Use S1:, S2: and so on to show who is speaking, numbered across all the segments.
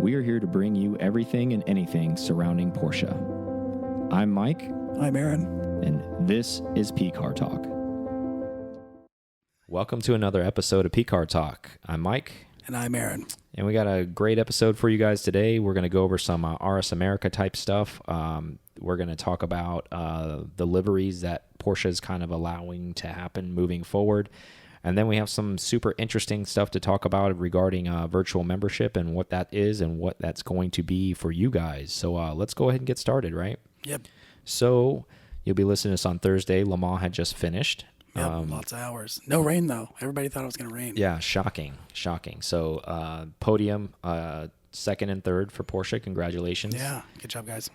S1: we are here to bring you everything and anything surrounding Porsche. I'm Mike.
S2: I'm Aaron.
S1: And this is P-Car Talk.
S3: Welcome to another episode of P-Car Talk. I'm Mike.
S2: And I'm Aaron.
S3: And we got a great episode for you guys today. We're going to go over some RS America type stuff. We're going to talk about the liveries that Porsche is kind of allowing to happen moving forward. And then we have some super interesting stuff to talk about regarding virtual membership and what that is and what that's going to be for you guys. So let's go ahead and get started, right?
S2: Yep.
S3: So you'll be listening to this on Thursday. Le Mans had just finished.
S2: Yep, lots of hours. No rain, though. Everybody thought it was going to rain.
S3: Yeah, shocking. So podium, second and third for Porsche. Congratulations.
S2: Yeah, good job, guys.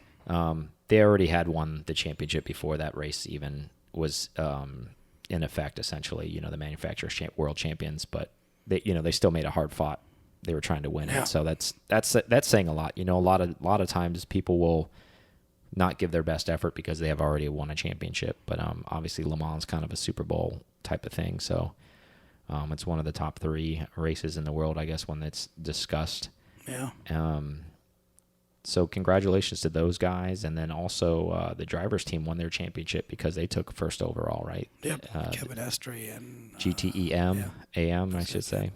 S3: They already had won the championship before that race even was in effect, essentially, the manufacturers world champions, but they still made a hard fought. They were trying to win it. So that's saying a lot. A lot of times people will not give their best effort because they have already won a championship, but obviously Le Mans is kind of a Super Bowl type of thing. So it's one of the top 3 races in the world, I guess, when it's discussed.
S2: Yeah.
S3: So congratulations to those guys. And then also the drivers team won their championship because they took first overall, right?
S2: Yep. Kevin Estrie and
S3: GTEM, AM, I should say.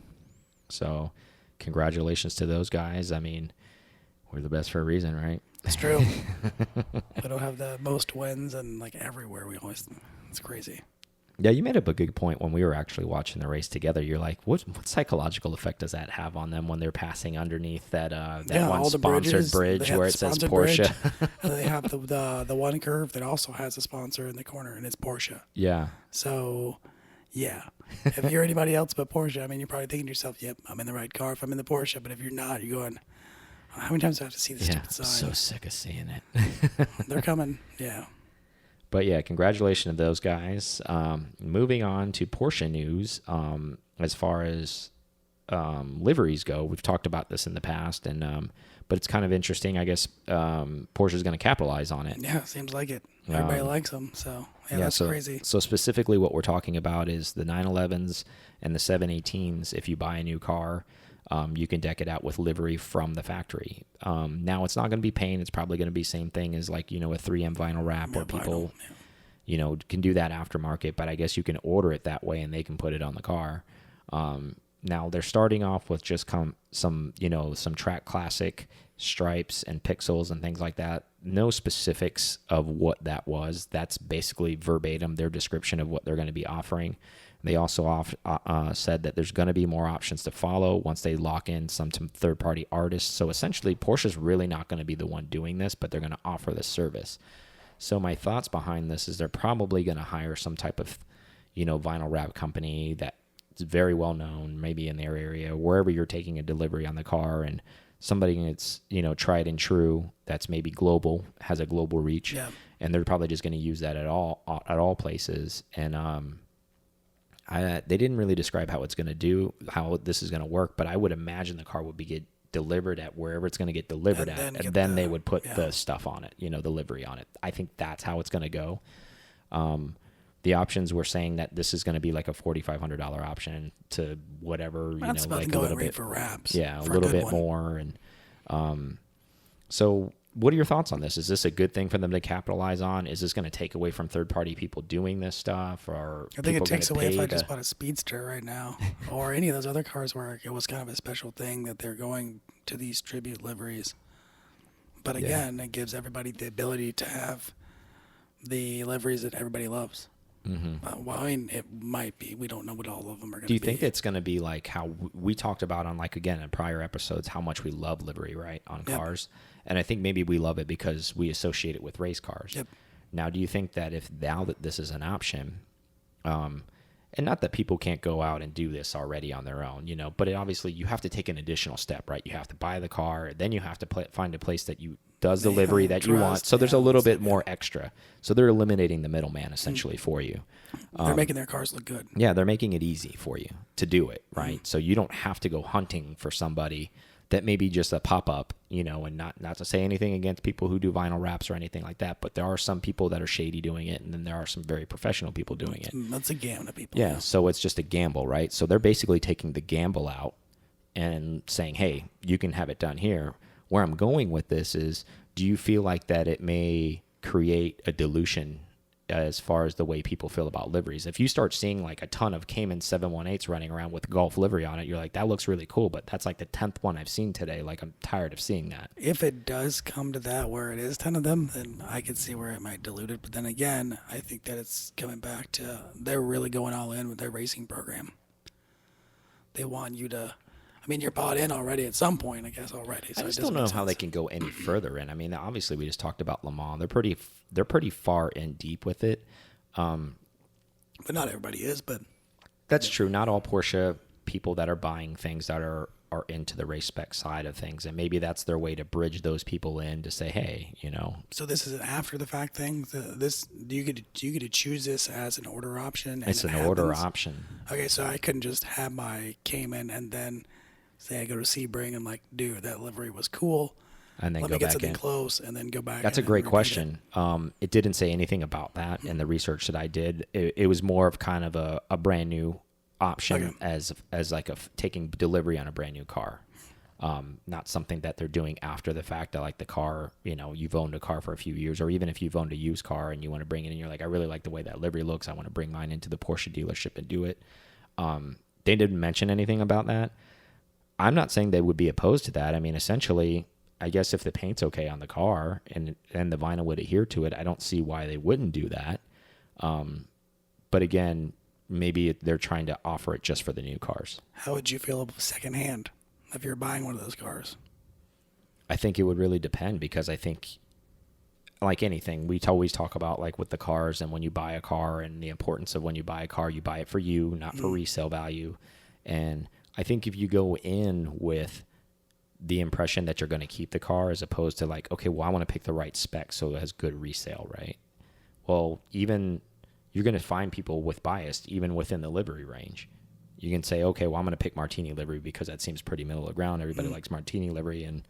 S3: So congratulations to those guys. I mean, we're the best for a reason, right?
S2: It's true. We don't have the most wins and everywhere. It's crazy.
S3: Yeah, you made up a good point when we were actually watching the race together. You're like, what psychological effect does that have on them when they're passing underneath that one sponsored bridge where it says Porsche?
S2: And they have the one curve that also has a sponsor in the corner, and it's Porsche.
S3: Yeah.
S2: So, yeah. If you're anybody else but Porsche, you're probably thinking to yourself, yep, I'm in the right car if I'm in the Porsche. But if you're not, you're going, how many times do I have to see this stupid sign?
S3: I'm so sick of seeing it.
S2: They're coming. Yeah.
S3: But yeah, congratulations to those guys. Moving on to Porsche news, as far as liveries go, we've talked about this in the past, but it's kind of interesting. I guess Porsche is going to capitalize on it.
S2: Yeah, seems like it. Everybody likes them, so that's crazy.
S3: So specifically, what we're talking about is the 911s and the 718s. If you buy a new car, you can deck it out with livery from the factory. Now it's not going to be paint. It's probably going to be same thing as a 3M vinyl wrap where people, can do that aftermarket, but I guess you can order it that way and they can put it on the car. Now they're starting off with just some track classic stripes and pixels and things like that. No specifics of what that was. That's basically verbatim their description of what they're going to be offering. They also said that there's going to be more options to follow once they lock in some third-party artists. So essentially, Porsche's really not going to be the one doing this, but they're going to offer this service. So my thoughts behind this is they're probably going to hire some type of, vinyl wrap company that's very well known, maybe in their area, wherever you're taking a delivery on the car, and somebody that's tried and true, that's maybe global, has a global reach, and they're probably just going to use that at all places. And they didn't really describe how how this is going to work, but I would imagine the car would get delivered at wherever it's going to get delivered at, and then they would put the stuff on it, the livery on it. I think that's how it's going to go. The options were saying that this is going to be like a $4,500 option to whatever,
S2: that's about
S3: a little bit
S2: for wraps.
S3: Yeah, a little bit more. And so what are your thoughts on this? Is this a good thing for them to capitalize on? Is this going to take away from third-party people doing this stuff? Or
S2: I think it takes away if I just bought a Speedster right now or any of those other cars where it was kind of a special thing that they're going to these tribute liveries. But again, it gives everybody the ability to have the liveries that everybody loves. Mm-hmm. It might be. We don't know what all of them are going to be.
S3: Do you think it's going to be like how we talked about on in prior episodes, how much we love livery, right, on cars? And I think maybe we love it because we associate it with race cars.
S2: Yep.
S3: Now, do you think that now that this is an option, and not that people can't go out and do this already on their own, but obviously you have to take an additional step, right? You have to buy the car, then you have to find a place that does the livery that you want. So there's a little bit more extra. So they're eliminating the middleman essentially for you.
S2: They're making their cars look good.
S3: Yeah, they're making it easy for you to do it, right? So you don't have to go hunting for somebody that may be just a pop-up, and not to say anything against people who do vinyl wraps or anything like that, but there are some people that are shady doing it, and then there are some very professional people doing it.
S2: That's a gamble of people.
S3: Yeah, so it's just a gamble, right? So they're basically taking the gamble out and saying, hey, you can have it done here. where I'm going with this is, do you feel like that it may create a dilution as far as the way people feel about liveries? If you start seeing like a ton of Cayman 718s running around with Golf livery on it, you're like, that looks really cool, but that's like the 10th one I've seen today. Like, I'm tired of seeing that.
S2: If it does come to that where it is 10 of them, then I could see where it might dilute it. But then again, I think that it's coming back to they're really going all in with their racing program. They want you to, I mean, you're bought in already at some point, I guess, already. So
S3: I just don't know how they can go any further in. I mean, obviously we just talked about Le Mans. They're pretty far in deep with it.
S2: But not everybody is, but
S3: That's true. Not all Porsche people that are buying things that are into the race spec side of things, and maybe that's their way to bridge those people in to say, hey, you know.
S2: So this is an after the fact thing. Do you get to choose this as an order option?
S3: It's an order option.
S2: Okay, so I couldn't just have my Cayman and then say I go to Sebring and like, dude, that livery was cool.
S3: And then
S2: Let
S3: go
S2: me get
S3: back
S2: something
S3: in.
S2: close and then go back.
S3: That's a
S2: and
S3: great
S2: repeat
S3: question. It didn't say anything about that in the research that I did. It was more of kind of a brand new option as like taking delivery on a brand new car. Not something that they're doing after the fact. I like the car, you know, you've owned a car for a few years, or even if you've owned a used car and you want to bring it in, you're like, I really like the way that livery looks. I want to bring mine into the Porsche dealership and do it. They didn't mention anything about that. I'm not saying they would be opposed to that. I mean, essentially, I guess if the paint's okay on the car and the vinyl would adhere to it, I don't see why they wouldn't do that. But again, maybe they're trying to offer it just for the new cars.
S2: How would you feel about secondhand if you're buying one of those cars?
S3: I think it would really depend, because I think, like anything, we always talk about like with the cars and when you buy a car and the importance of when you buy a car, you buy it for you, not for resale value. And I think if you go in with the impression that you're going to keep the car as opposed to like, okay, well, I want to pick the right spec so it has good resale, right? Well, even you're going to find people with bias even within the livery range. You can say, okay, well, I'm going to pick Martini livery because that seems pretty middle of the ground. Everybody likes Martini livery, and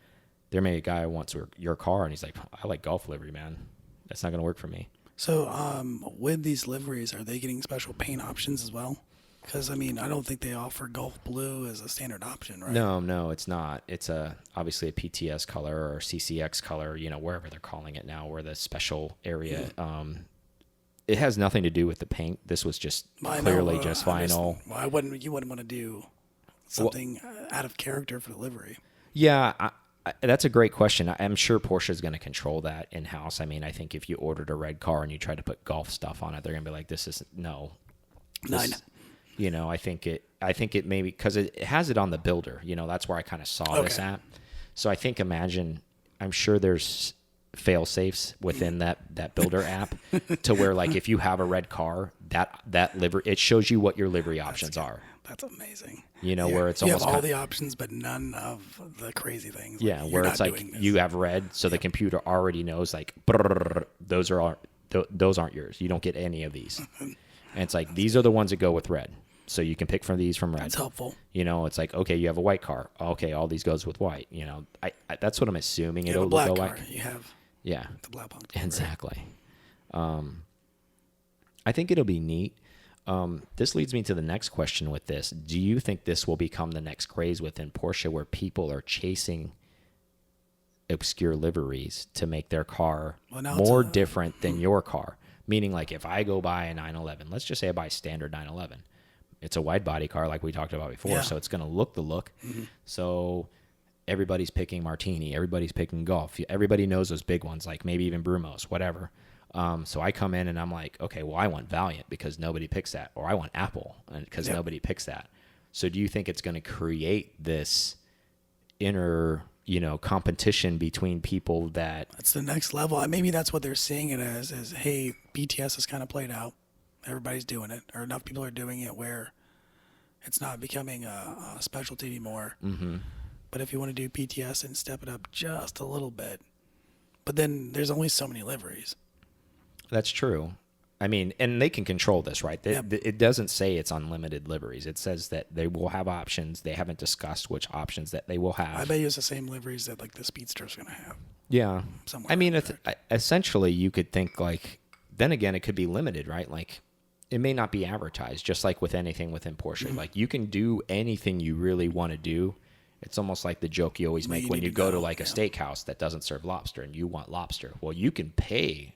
S3: there may be a guy who wants your car and he's like, I like Golf livery, man. That's not going to work for me.
S2: So with these liveries, are they getting special paint options as well? Because, I mean, I don't think they offer Gulf Blue as a standard option, right?
S3: No, it's not. It's obviously a PTS color or CCX color, you know, wherever they're calling it now, or the special area. It has nothing to do with the paint. This was just clearly just vinyl.
S2: You wouldn't want to do something out of character for the livery.
S3: Yeah, that's a great question. I'm sure Porsche is going to control that in-house. I mean, I think if you ordered a red car and you tried to put Golf stuff on it, they're going to be like, this is no.
S2: Nine.
S3: You know, I think it may be because it has it on the builder. You know, that's where I kind of saw this at. So I think I'm sure there's fail safes within that builder app to where like if you have a red car, that livery, it shows you what your livery options are.
S2: That's amazing.
S3: You know, where it's almost
S2: you have all the options, but none of the crazy things.
S3: Yeah, where it's like you have red, so the computer already knows like those aren't yours. You don't get any of these. And it's like these are the ones that go with red. So you can pick from these from red.
S2: That's helpful.
S3: You know, it's like, okay, you have a white car. Okay, all these goes with white. You know, I that's what I'm assuming
S2: you
S3: it'll
S2: have a black
S3: go
S2: car.
S3: like.
S2: You have the black punk.
S3: Exactly. Right? I think it'll be neat. This leads me to the next question with this. Do you think this will become the next craze within Porsche where people are chasing obscure liveries to make their car more different than your car? Meaning, like, if I go buy a 911, let's just say I buy a standard 911. It's a wide body car like we talked about before, so it's going to look the look. Mm-hmm. So everybody's picking Martini. Everybody's picking Golf. Everybody knows those big ones, like maybe even Brumos, whatever. So I come in and I'm like, okay, well, I want Valiant because nobody picks that. Or I want Apple because nobody picks that. So do you think it's going to create this inner, you know, competition between people that...
S2: That's the next level. Maybe that's what they're seeing it as, is, hey, BTS has kind of played out. Everybody's doing it, or enough people are doing it where it's not becoming a specialty anymore. Mm-hmm. But if you want to do PTS and step it up just a little bit, but then there's only so many liveries.
S3: That's true. I mean, and they can control this, right? It doesn't say it's unlimited liveries. It says that they will have options. They haven't discussed which options that they will have.
S2: I bet you it's the same liveries that like the Speedster's going to have.
S3: Yeah. I mean, essentially, you could think like, then again, it could be limited, right? Like, it may not be advertised, just like with anything within Porsche. Mm-hmm. Like, you can do anything you really want to do, It's almost like the joke you always
S2: Well,
S3: make
S2: you
S3: when
S2: need
S3: you
S2: to
S3: go to
S2: go,
S3: like a
S2: yeah.
S3: steakhouse that doesn't serve lobster and you want lobster. Well, you can pay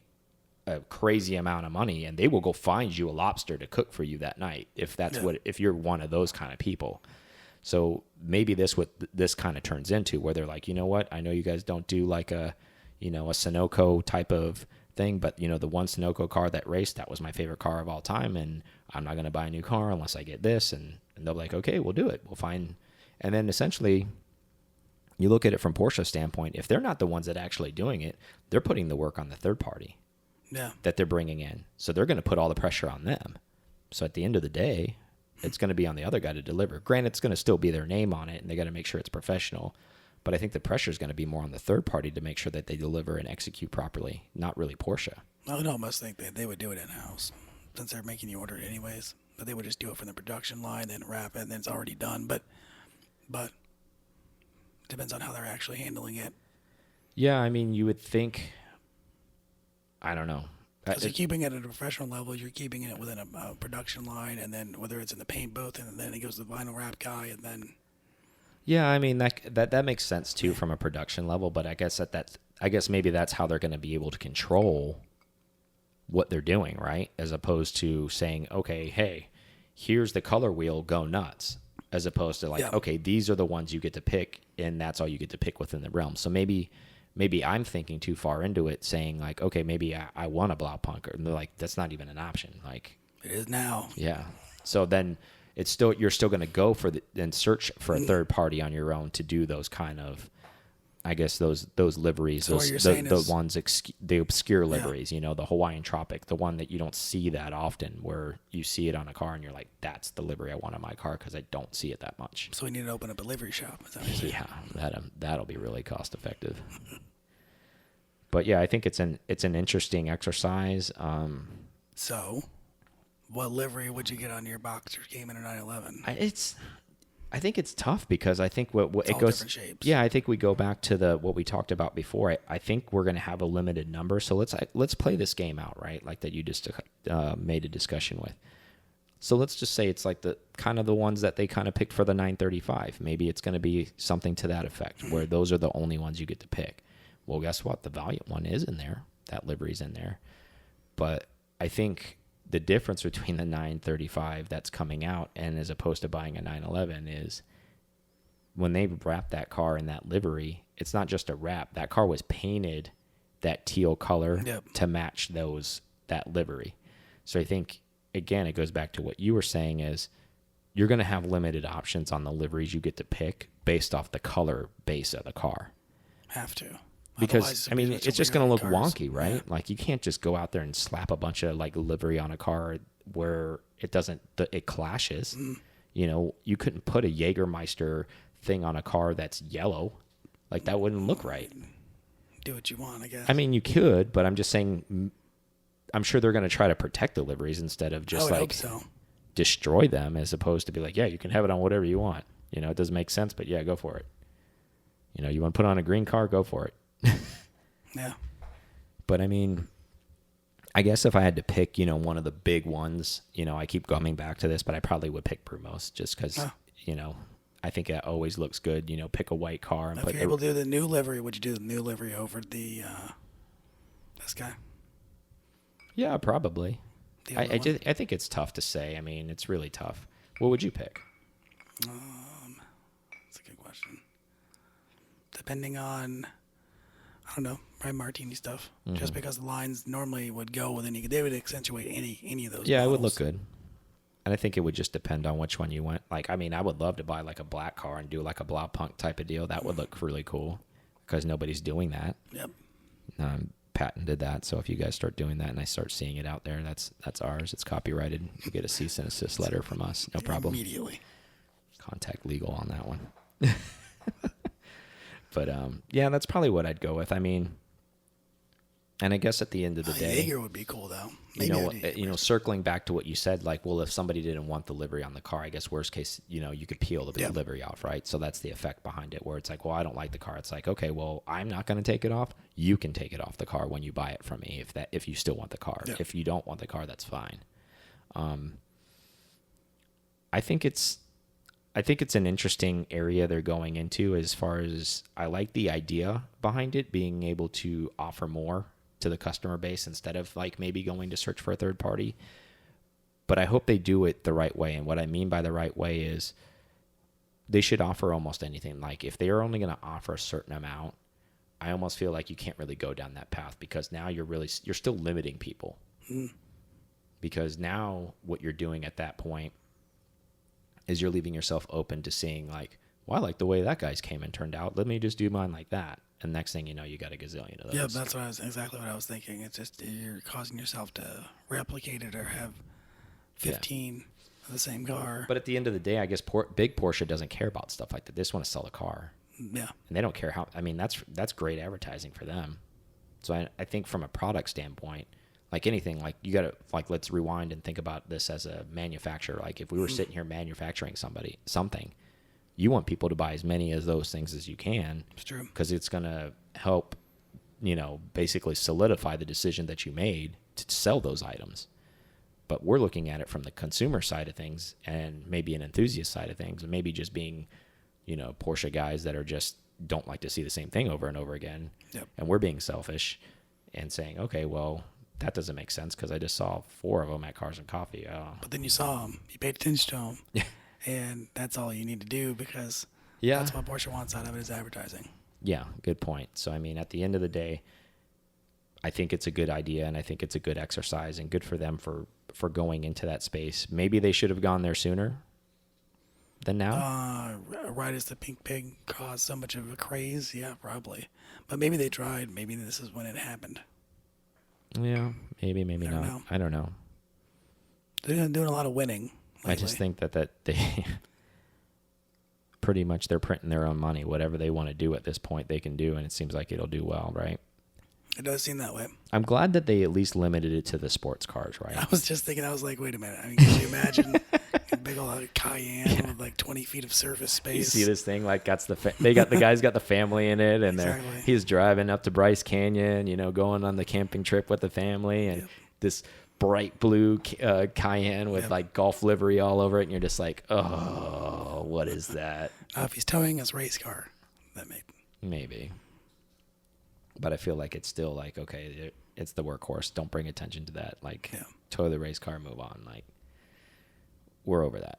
S3: a crazy amount of money and they will go find you a lobster to cook for you that night if that's
S2: Yeah.
S3: if you're one of those kind of people. So maybe what this kind of turns into, where they're like, you know what, I know you guys don't do like a Sunoco type of thing, but the one Sunoco car that raced, that was my favorite car of all time, and I'm not going to buy a new car unless I get this, and they'll be like, okay, we'll do it, we'll find. And then essentially you look at it from Porsche's standpoint, if they're not the ones that are actually doing it, they're putting the work on the third party that they're bringing in. So they're going to put all the pressure on them. So at the end of the day, it's going to be on the other guy to deliver. Granted, it's going to still be their name on it, and they got to make sure it's professional. But I think the pressure is going to be more on the third party to make sure that they deliver and execute properly, not really Porsche.
S2: I would almost think that they would do it in-house, since they're making you order it anyways. That they would just do it from the production line, then wrap it, and then it's already done. But it depends on how they're actually handling it.
S3: Yeah, I mean, you would think, I don't know.
S2: Because you're keeping it at a professional level, you're keeping it within a production line, and then whether it's in the paint booth, and then it goes to the vinyl wrap guy, and then...
S3: Yeah, I mean, that makes sense, too, from a production level, but I guess I guess maybe that's how they're going to be able to control what they're doing, right? As opposed to saying, okay, hey, here's the color wheel, go nuts. As opposed to like, okay, these are the ones you get to pick, and that's all you get to pick within the realm. So maybe I'm thinking too far into it, saying like, okay, maybe I want a Blaupunk, and they're like, that's not even an option. Like,
S2: It is now.
S3: yeah. So then you're still going to go and search for a third party on your own to do those kind of, I guess those liveries,
S2: So what you're saying
S3: the
S2: is-
S3: ones the obscure liveries, the Hawaiian Tropic, the one that you don't see that often, where you see it on a car and you're like, that's the livery I want on my car, because I don't see it that much.
S2: So we need to open up a livery shop. Is that what you're saying?
S3: Yeah, that'll be really cost effective. But yeah, I think it's an interesting exercise.
S2: So, what livery would you get on your Boxer Cayman or 911?
S3: I think it's tough, because I think what
S2: It's
S3: it
S2: all
S3: goes.
S2: different shapes.
S3: Yeah, I think we go back to what we talked about before. I think we're going to have a limited number, so let's play this game out, right? Like that you just made a discussion with. So let's just say it's like the ones that they kind of picked for the 935. Maybe it's going to be something to that effect, where those are the only ones you get to pick. Well, guess what? The Valiant one is in there. That livery's in there. But I think the difference between the 935 that's coming out and as opposed to buying a 911 is when they wrap that car in that livery, it's not just a wrap. That car was painted that teal color to match that livery. So I think, again, it goes back to what you were saying, is you're going to have limited options on the liveries you get to pick based off the color base of the car.
S2: Have to.
S3: Because, I mean, it's just going to look
S2: cars.
S3: wonky, right? Yeah. Like, you can't just go out there and slap a bunch of, like, livery on a car where it clashes. You couldn't put a Jägermeister thing on a car that's yellow. Like, that wouldn't look right.
S2: Do what you want, I guess.
S3: I mean, you could, but I'm just saying, I'm sure they're going to try to protect the liveries instead of just, like, destroy them, as opposed to be like, yeah, you can have it on whatever you want. It doesn't make sense, but yeah, go for it. You want to put on a green car, go for it.
S2: Yeah.
S3: But I mean, I guess if I had to pick, one of the big ones, I keep coming back to this, but I probably would pick Brumos, just because, I think it always looks good. Pick a white car and
S2: if you're able to do the new livery, would you do the new livery over this guy?
S3: Yeah, probably. I think it's tough to say. I mean, it's really tough. What would you pick?
S2: That's a good question. Depending on, I don't know, probably Martini stuff. Mm-hmm. Just because the lines normally would go with they would accentuate any of those.
S3: Yeah,
S2: models.
S3: It would look good. And I think it would just depend on which one you went. Like, I mean, I would love to buy like a black car and do like a Blaupunk type of deal. That would look really cool, because nobody's doing that.
S2: Yep.
S3: Patton did that, so if you guys start doing that and I start seeing it out there, that's ours. It's copyrighted. You get a cease and desist letter from us. No problem.
S2: Immediately.
S3: Contact legal on that one. But yeah, that's probably what I'd go with. I mean, and I guess at the end of the day,
S2: Jaeger would be cool though. Maybe
S3: circling back to what you said, like, well, if somebody didn't want the livery on the car, I guess worst case, you could peel the livery off, right? So that's the effect behind it, where it's like, well, I don't like the car. It's like, okay, well, I'm not going to take it off. You can take it off the car when you buy it from me, if you still want the car. Yeah. If you don't want the car, that's fine. I think it's I think it's an interesting area they're going into as far as I like the idea behind it, being able to offer more to the customer base instead of like maybe going to search for a third party. But I hope they do it the right way. And what I mean by the right way is they should offer almost anything. Like if they are only going to offer a certain amount, I almost feel like you can't really go down that path because now you're still limiting people. Because now what you're doing at that point is you're leaving yourself open to seeing like, well, I like the way that guy's came and turned out. Let me just do mine like that. And next thing you know, you got a gazillion of those.
S2: Yeah, that's exactly what I was thinking. It's just you're causing yourself to replicate it or have 15 of the same car.
S3: But at the end of the day, I guess big Porsche doesn't care about stuff like that. They just want to sell a car.
S2: Yeah.
S3: And they don't care how. I mean, that's great advertising for them. So I think from a product standpoint, like anything, like you got to like let's rewind and think about this as a manufacturer. Like if we were sitting here manufacturing something, you want people to buy as many of those things as you can.
S2: It's true.
S3: Because it's going to help, basically solidify the decision that you made to sell those items. But we're looking at it from the consumer side of things and maybe an enthusiast side of things and maybe just being, Porsche guys that are just don't like to see the same thing over and over again.
S2: Yep.
S3: And we're being selfish and saying, okay, well, that doesn't make sense because I just saw 4 of them at Cars and Coffee.
S2: But then you saw them. You paid attention to them.
S3: Yeah.
S2: And that's all you need to do because
S3: Yeah.
S2: that's what Porsche wants out of it is advertising.
S3: Yeah, good point. So, I mean, at the end of the day, I think it's a good idea and I think it's a good exercise and good for them for going into that space. Maybe they should have gone there sooner than now.
S2: Right as the pink pig caused so much of a craze. Yeah, probably. But maybe they tried. Maybe this is when it happened.
S3: Yeah, maybe not. I don't know.
S2: They're doing a lot of winning lately.
S3: I just think that they pretty much they're printing their own money. Whatever they want to do at this point, they can do, and it seems like it'll do well, right?
S2: It does seem that way.
S3: I'm glad that they at least limited it to the sports cars, right?
S2: I was just thinking, I was like, wait a minute. I mean, can you imagine a big old Cayenne with like 20 feet of surface space?
S3: You see this thing, like the guy's got the family in it, and
S2: Exactly.
S3: he's driving up to Bryce Canyon, going on the camping trip with the family, and this bright blue Cayenne with like golf livery all over it, and you're just like, oh, what is that?
S2: If he's towing his race car, that
S3: maybe. But I feel like it's still like, okay, it's the workhorse. Don't bring attention to that. Like, tow the race car, move on. Like, we're over that.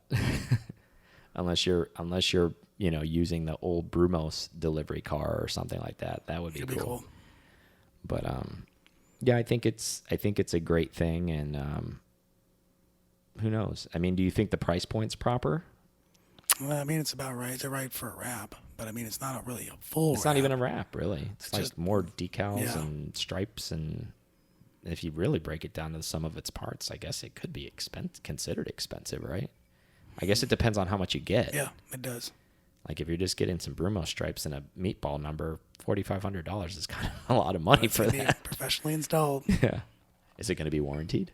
S3: unless you're using the old Brumos delivery car or something like that. That would be cool. But yeah, I think it's a great thing, and who knows? I mean, do you think the price point's proper?
S2: Well, I mean, it's about right. They're right for a wrap, but I mean, it's not really a full.
S3: It's not even a wrap, really. It's like
S2: just
S3: more decals and stripes, and if you really break it down to the sum of its parts, I guess it could be considered expensive, right? I guess it depends on how much you get.
S2: Yeah, it does.
S3: Like if you're just getting some Brumo stripes and a meatball number, $4,500 is kind of a lot of money for that.
S2: Professionally installed.
S3: Yeah. Is it going to be warranted?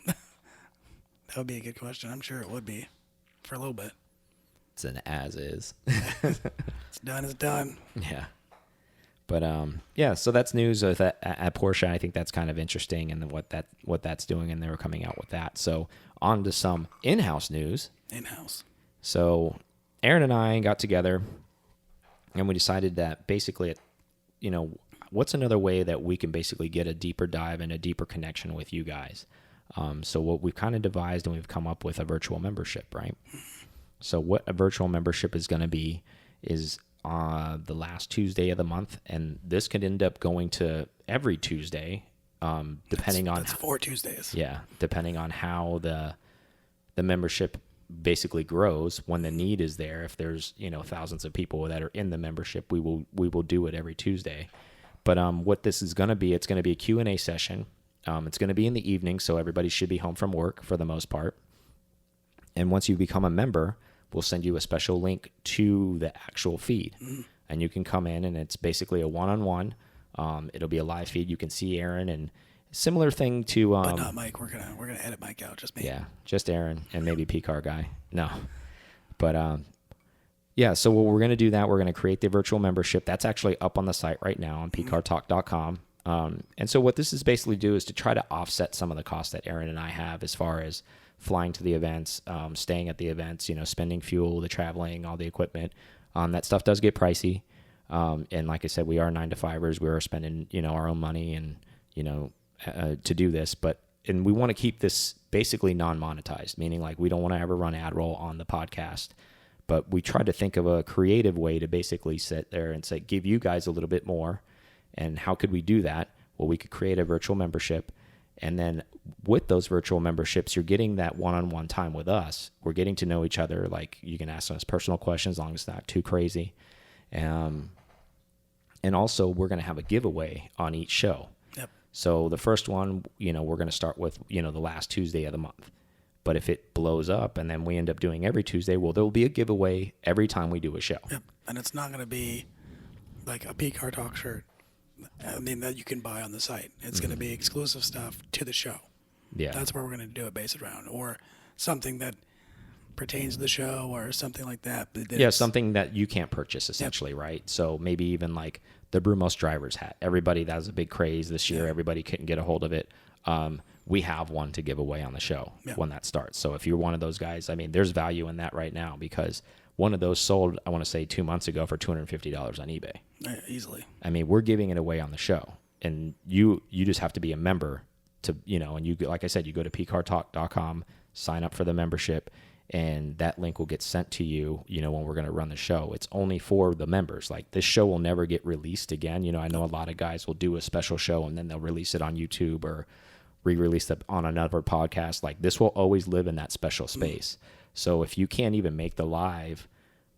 S2: That would be a good question. I'm sure it would be for a little bit.
S3: It's an as is.
S2: It's done. It's done.
S3: Yeah. But yeah, so that's news at Porsche. I think that's kind of interesting, and what that's doing, and they were coming out with that. So on to some in-house news.
S2: In-house.
S3: So Aaron and I got together, and we decided that basically, what's another way that we can basically get a deeper dive and a deeper connection with you guys. So what we've kind of devised, and we've come up with a virtual membership, right? So what a virtual membership is going to be is the last Tuesday of the month, and this could end up going to every Tuesday, depending on...
S2: That's 4 Tuesdays.
S3: Yeah, depending on how the membership basically grows. When the need is there, if there's thousands of people that are in the membership, we will do it every Tuesday. But what this is going to be, it's going to be a Q&A session. It's going to be in the evening, so everybody should be home from work for the most part. And once you become a member, we'll send you a special link to the actual feed. And you can come in, and it's basically a one-on-one. It'll be a live feed. You can see Aaron, and similar thing to...
S2: but not Mike. We're gonna edit Mike out. Just me.
S3: Yeah, just Aaron and maybe P-Car guy. No. But yeah, so we're going to do that. We're going to create the virtual membership. That's actually up on the site right now on pcartalk.com. And so what this is basically do is to try to offset some of the costs that Aaron and I have as far as flying to the events, staying at the events, spending fuel, the traveling, all the equipment. That stuff does get pricey. And like I said, we are 9-to-5ers. We are spending, our own money and, to do this, and we want to keep this basically non-monetized, meaning like we don't want to ever run ad roll on the podcast, but we tried to think of a creative way to basically sit there and say, give you guys a little bit more. And how could we do that? Well, we could create a virtual membership. And then with those virtual memberships, you're getting that one-on-one time with us. We're getting to know each other. Like, you can ask us personal questions as long as it's not too crazy. And also we're going to have a giveaway on each show.
S2: Yep.
S3: So the first one, we're going to start with, the last Tuesday of the month. But if it blows up and then we end up doing every Tuesday, well, there will be a giveaway every time we do a show.
S2: Yep. And it's not going to be like a P-Car Talk shirt, that you can buy on the site. It's going to be exclusive stuff to the show.
S3: Yeah.
S2: That's where we're going to do it based around, or something that pertains to the show or something like that.
S3: Yeah, something that you can't purchase, essentially, right? So maybe even like the Brumos driver's hat. Everybody, that was a big craze this year.
S2: Yeah.
S3: Everybody couldn't get a hold of it. We have one to give away on the show when that starts. So if you're one of those guys, there's value in that right now, because one of those sold, I want to say 2 months ago, for $250 on eBay.
S2: Easily.
S3: We're giving it away on the show, and you just have to be a member to, and you, like I said, you go to pcartalk.com, sign up for the membership, and that link will get sent to you, when we're going to run the show. It's only for the members. Like, this show will never get released again. I know a lot of guys will do a special show and then they'll release it on YouTube or re-release it on another podcast. Like, this will always live in that special space. So if you can't even make the live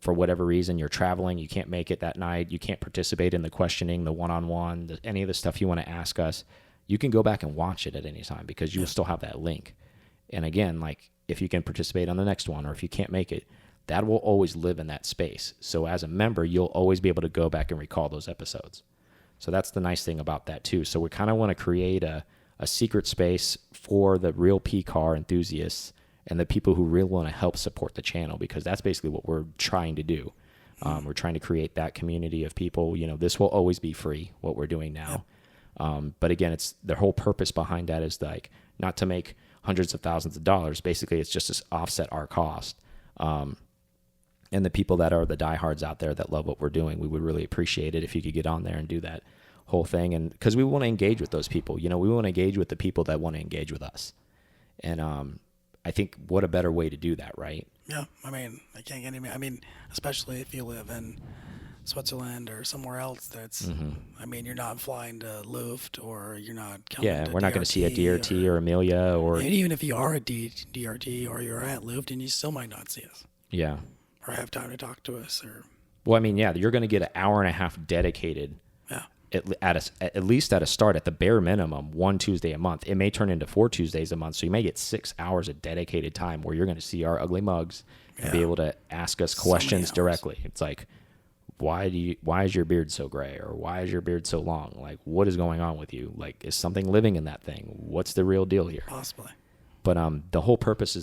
S3: for whatever reason, you're traveling, you can't make it that night, you can't participate in the questioning, the one-on-one, any of the stuff you want to ask us, you can go back and watch it at any time, because you'll still have that link. And again, like, if you can participate on the next one, or if you can't make it, that will always live in that space. So as a member, you'll always be able to go back and recall those episodes. So that's the nice thing about that too. So we kind of want to create a secret space for the real P-Car enthusiasts and the people who really want to help support the channel, because that's basically what we're trying to do. We're trying to create that community of people. This will always be free, what we're doing now. But again, it's the whole purpose behind that is like not to make hundreds of thousands of dollars. Basically, it's just to offset our cost. And the people that are the diehards out there that love what we're doing, we would really appreciate it if you could get on there and do that whole thing. And because we want to engage with those people, we want to engage with the people that want to engage with us. And I think what a better way to do that, right?
S2: Yeah, I can't get any. Especially if you live in Switzerland or somewhere else that's, you're not flying to Luft, or you're not coming to
S3: we're not going to see a DRT or Amelia, or...
S2: And even if you are at DRT or you're at Luft, and you still might not see us.
S3: Yeah.
S2: Or have time to talk to us. Or.
S3: Well, you're going to get an hour and a half dedicated.
S2: Yeah.
S3: At least at a start, at the bare minimum, 1 Tuesday a month. It may turn into 4 Tuesdays a month, so you may get 6 hours of dedicated time where you're going to see our ugly mugs and be able to ask us questions directly. It's like, why is your beard so gray, or why is your beard so long? Like, what is going on with you? Like, is something living in that thing? What's the real deal here?
S2: Possibly.
S3: But the whole purpose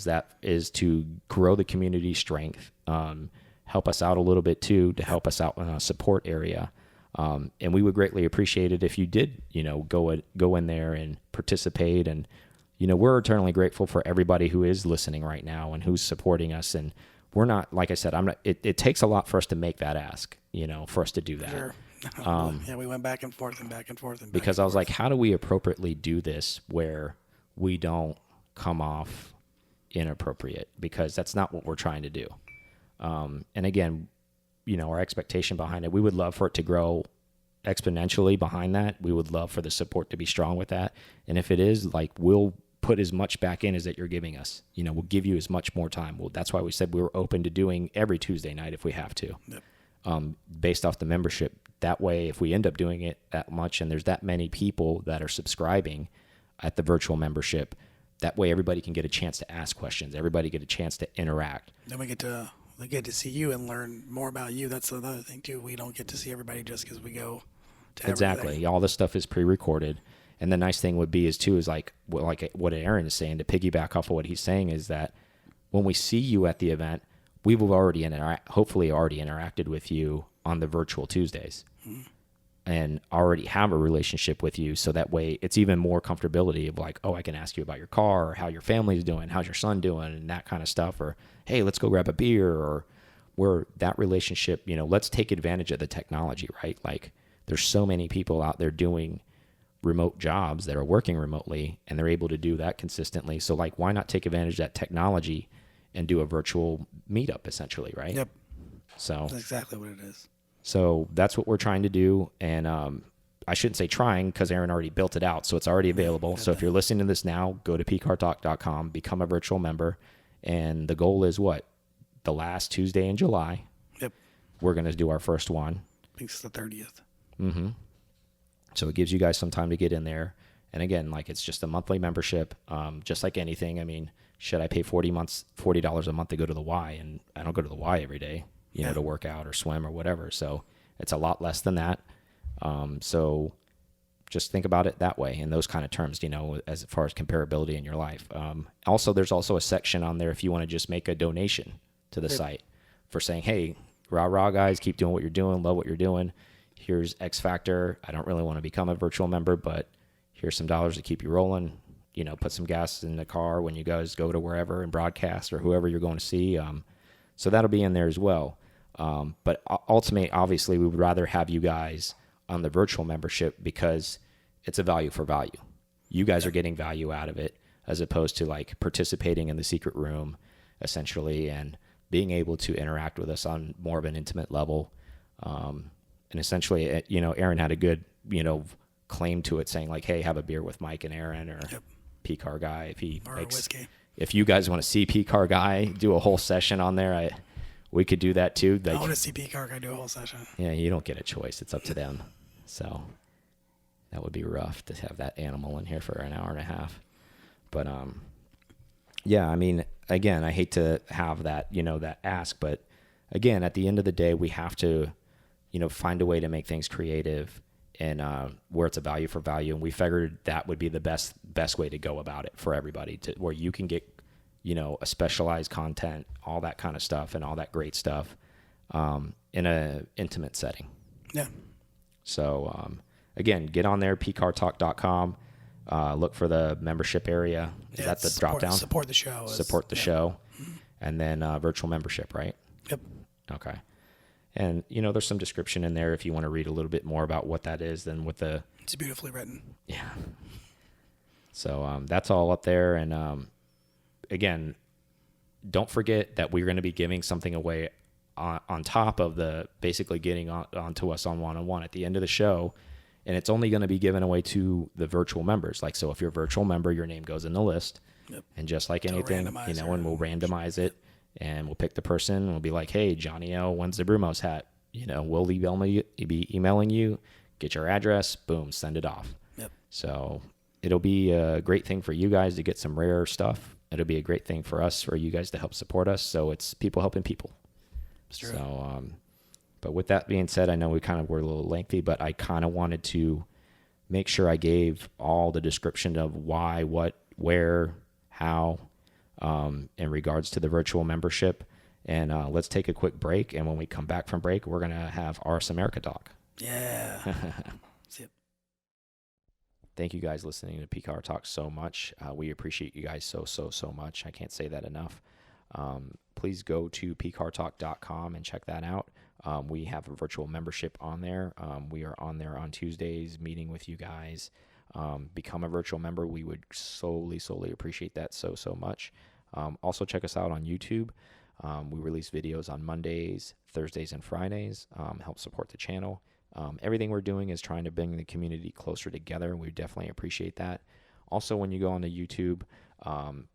S3: is to grow the community strength, help us out a little bit too, to help us out in a support area. And we would greatly appreciate it if you did, go in there and participate. And, we're eternally grateful for everybody who is listening right now and who's supporting us. And we're not, like I said, it takes a lot for us to make that ask, for us to do that.
S2: Sure. We went back and forth and back and forth.
S3: Because I was like, how do we appropriately do this where we don't come off inappropriate? Because that's not what we're trying to do. And again, our expectation behind it, we would love for it to grow exponentially behind that. We would love for the support to be strong with that. And if it is, like, we'll put as much back in as that you're giving us. We'll give you as much more time. Well, that's why we said we were open to doing every Tuesday night if we have to, based off the membership. That way, if we end up doing it that much and there's that many people that are subscribing at the virtual membership, that way everybody can get a chance to ask questions. Everybody get a chance to interact.
S2: Then we get to see you and learn more about you. That's another thing too. We don't get to see everybody just because we go to
S3: Exactly.
S2: everything.
S3: All this stuff is pre-recorded. And the nice thing would be is like what Aaron is saying, to piggyback off of what he's saying, is that when we see you at the event, we will hopefully already interacted with you on the virtual Tuesdays. and already have a relationship with you. So that way it's even more comfortability of like, oh, I can ask you about your car or how your family's doing, how's your son doing, and that kind of stuff. Or, hey, let's go grab a beer. Or where that relationship, let's take advantage of the technology, right? Like there's so many people out there doing remote jobs that are working remotely, and they're able to do that consistently. So like, why not take advantage of that technology and do a virtual meetup essentially, right?
S2: Yep.
S3: So
S2: that's exactly what it is.
S3: So that's what we're trying to do. And I shouldn't say trying, because Aaron already built it out. So it's already available. So if you're listening to this now, go to pcartalk.com, become a virtual member. And the goal is what? The last Tuesday in July.
S2: Yep.
S3: We're going to do our first one.
S2: I think it's the 30th.
S3: Mm-hmm. So it gives you guys some time to get in there. And again, like it's just a monthly membership, just like anything. I mean, should I pay $40 a month to go to the Y? And I don't go to the Y every day, to work out or swim or whatever. So it's a lot less than that. So just think about it that way in those kind of terms, as far as comparability in your life. Also, there's also a section on there if you want to just make a donation to the site for saying, hey, rah, guys, keep doing what you're doing, love what you're doing. Here's X Factor. I don't really want to become a virtual member, but here's some dollars to keep you rolling. Put some gas in the car when you guys go to wherever and broadcast or whoever you're going to see. So that'll be in there as well. But ultimately, obviously, we would rather have you guys on the virtual membership because it's a value for value. You guys are getting value out of it as opposed to like participating in the secret room, essentially, and being able to interact with us on more of an intimate level. And essentially, Aaron had a good, claim to it saying like, hey, have a beer with Mike and Aaron or P-Car Guy. If you guys want to see P-Car Guy do a whole session on there, we could do that too.
S2: I want to see P-Car Guy do a whole session. Yeah,
S3: you don't get a choice. It's up to them. So that would be rough to have that animal in here for an hour and a half. But I mean, again, I hate to have that, that ask, but again, at the end of the day, we have to, find a way to make things creative and where it's a value for value. And we figured that would be the best way to go about it for everybody, where you can get, a specialized content, all that kind of stuff and all that great stuff in a intimate setting.
S2: Yeah.
S3: So, again, get on there, pcartalk.com. Look for the membership area. Is that the drop down?
S2: Support the show.
S3: Support the show. And then virtual membership, right?
S2: Yep.
S3: Okay. And, there's some description in there if you want to read a little bit more about what that is than with the...
S2: It's beautifully written.
S3: Yeah. So that's all up there. And, again, don't forget that we're going to be giving something away on top of the basically getting onto us on one-on-one at the end of the show. And it's only going to be given away to the virtual members. Like, so if you're a virtual member, your name goes in the list. Yep. And just like anything, and we'll randomize it. And we'll pick the person and we'll be like, hey, Johnny O, when's the Brumos hat? We'll be emailing you, get your address, boom, send it off.
S2: Yep. So
S3: it'll be a great thing for you guys to get some rare stuff. It'll be a great thing for us, for you guys to help support us. So it's people helping people.
S2: It's true.
S3: So, but with that being said, I know we kind of were a little lengthy, but I kind of wanted to make sure I gave all the description of why, what, where, how, in regards to the virtual membership. And let's take a quick break. And when we come back from break, we're going to have RS America talk.
S2: Yeah. See it.
S3: Thank you guys listening to PCAR Talk so much. We appreciate you guys so much. I can't say that enough. Please go to pcartalk.com and check that out. We have a virtual membership on there. We are on there on Tuesdays meeting with you guys. Become a virtual member. We would solely appreciate that so much. Also check us out on YouTube. We release videos on Mondays, Thursdays, and Fridays. Help support the channel. Everything we're doing is trying to bring the community closer together. We definitely appreciate that. Also, when you go onto YouTube,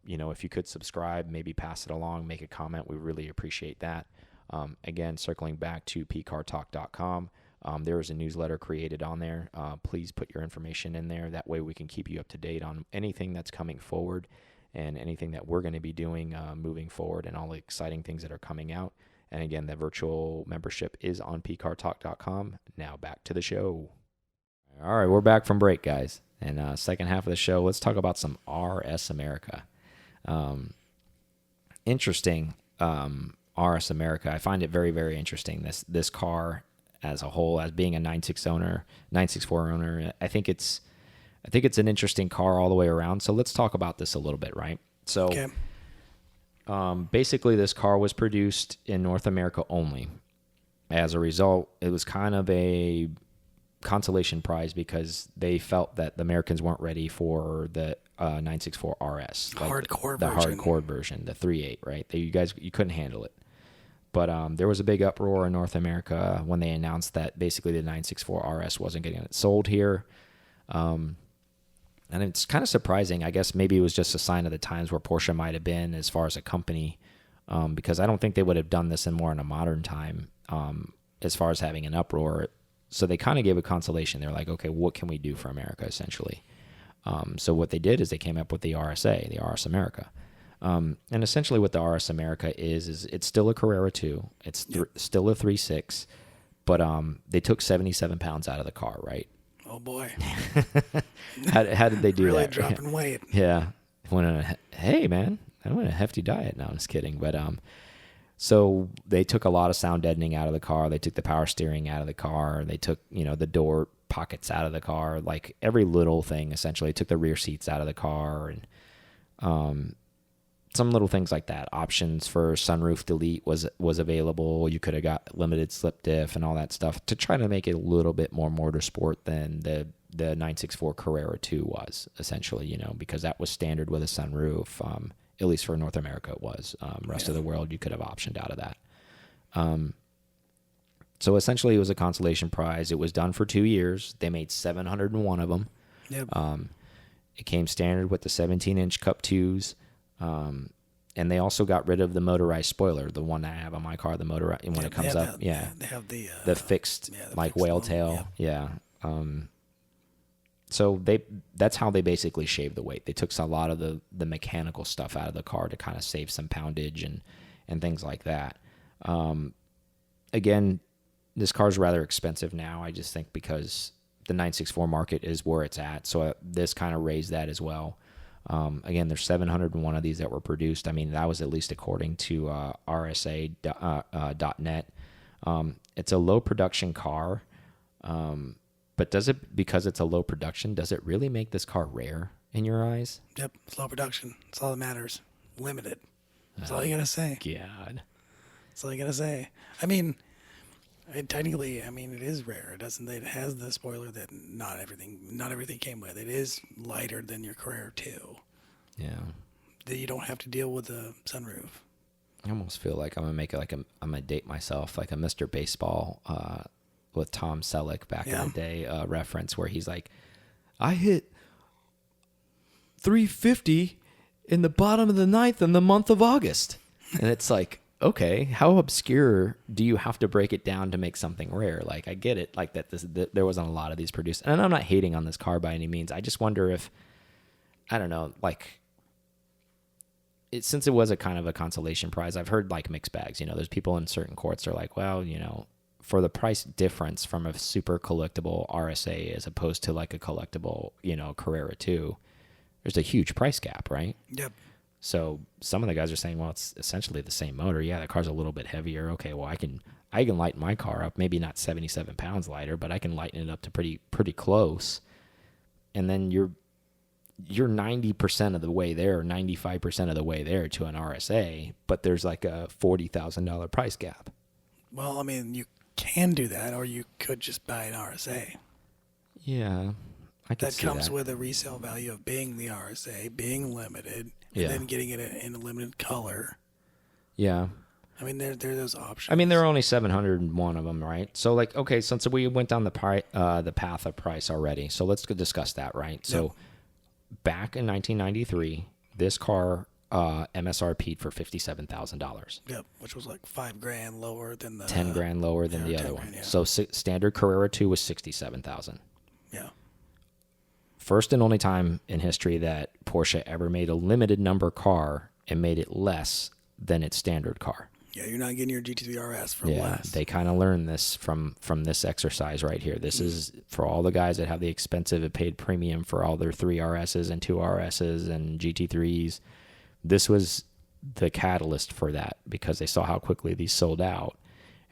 S3: if you could subscribe, maybe pass it along, make a comment, we really appreciate that. Again, circling back to pcartalk.com, there is a newsletter created on there. Please put your information in there. That way we can keep you up to date on anything that's coming forward and anything that we're going to be doing moving forward and all the exciting things that are coming out. And again, the virtual membership is on pcartalk.com. Now back to the show. All right, we're back from break, guys. And second half of the show, let's talk about some RS America. Interesting, RS America. I find it very interesting. This car as a whole, as being a 964 owner. I think it's an interesting car all the way around. So let's talk about this a little bit, right? So
S2: Okay.
S3: basically this car was produced in North America only. As a result, it was kind of a consolation prize because they felt that the Americans weren't ready for the 964 RS, like
S2: Hardcore
S3: the
S2: version.
S3: hardcore version, the 3.8, right? You couldn't handle it. But there was a big uproar in North America when they announced that basically the 964 RS wasn't getting it sold here. And it's kind of surprising. I guess maybe it was just a sign of the times where Porsche might have been as far as a company, because I don't think they would have done this in a modern time, as far as having an uproar. So they kind of gave a consolation. They're like, okay, what can we do for America, essentially? So what they did is they came up with the RSA, the RS America. And essentially what the RS America is it's still a Carrera 2. It's still a 3.6, but they took 77 pounds out of the car, right?
S2: Oh, boy.
S3: How did they do
S2: Really
S3: that?
S2: dropping weight.
S3: Yeah. Hey, man, I went on a hefty diet. No, I'm just kidding. But so they took a lot of sound deadening out of the car. They took the power steering out of the car. They took, the door pockets out of the car, like every little thing, essentially. They took the rear seats out of the car and some little things like that. Options for sunroof delete was available. You could have got limited slip diff and all that stuff to try to make it a little bit more motorsport than the 964 Carrera 2 was, essentially, because that was standard with a sunroof. At least for North America it was. Rest of the world, you could have optioned out of that. So essentially it was a consolation prize. It was done for 2 years. They made 701 of them.
S2: Yep.
S3: It came standard with the 17-inch Cup 2s. And they also got rid of the motorized spoiler, the one that I have on my car, the motorized, and when it comes up,
S2: they have
S3: the fixed, like whale tail. Yeah. So that's how they basically shaved the weight. They took a lot of the mechanical stuff out of the car to kind of save some poundage and things like that. Again, this car's rather expensive now. I just think because the 964 market is where it's at. So this kind of raised that as well. Again, there's 701 of these that were produced. I mean, that was at least according to RSA.net. It's a low production car. But because it's a low production, does it really make this car rare in your eyes?
S2: Yep, it's low production. That's all that matters. Limited. That's all you gotta say.
S3: God.
S2: That's all you gotta say. I mean, it is rare. It has the spoiler that not everything came with. It is lighter than your Carrera 2.
S3: Yeah.
S2: That you don't have to deal with the sunroof.
S3: I almost feel like I'm gonna make it I'm gonna date myself like a Mr. Baseball with Tom Selleck back in the day reference where he's like, I hit 350 in the bottom of the ninth in the month of August. And it's like, okay, how obscure do you have to break it down to make something rare? Like, I get it, like that there wasn't a lot of these produced. And I'm not hating on this car by any means. I just wonder if, I don't know, like, since it was a kind of a consolation prize, I've heard like mixed bags. There's people in certain courts are like, well, for the price difference from a super collectible RSA as opposed to like a collectible, Carrera 2, there's a huge price gap, right?
S2: Yep.
S3: So some of the guys are saying, well, it's essentially the same motor. Yeah, the car's a little bit heavier. Okay, well, I can lighten my car up, maybe not 77 pounds lighter, but I can lighten it up to pretty close. And then you're 90% of the way there, or 95% of the way there to an RSA, but there's like a $40,000 price gap.
S2: Well, I mean, you can do that, or you could just buy an RSA.
S3: Yeah, I can
S2: that
S3: see
S2: comes
S3: that.
S2: with a resale value of being the RSA, being limited, and
S3: Yeah.
S2: then getting it in a limited color.
S3: Yeah.
S2: I mean, there are those options.
S3: I mean, there are only 701 of them, right? So, like, okay, since we went down the path of price already, so let's discuss that, right? So, back in 1993, this car MSRP'd for $57,000.
S2: Yep, which was like $5,000 lower than the
S3: 10 grand lower than the other one.
S2: Yeah.
S3: So standard Carrera 2 was 67,000.
S2: Yeah.
S3: First and only time in history that Porsche ever made a limited number car and made it less than its standard car.
S2: Yeah, you're not getting your GT3 RS for
S3: Yeah,
S2: less.
S3: they kind of learned this from this exercise right here. This is for all the guys that have the expensive and paid premium for all their 3 RSs and 2 RSs and GT3s. This was the catalyst for that because they saw how quickly these sold out.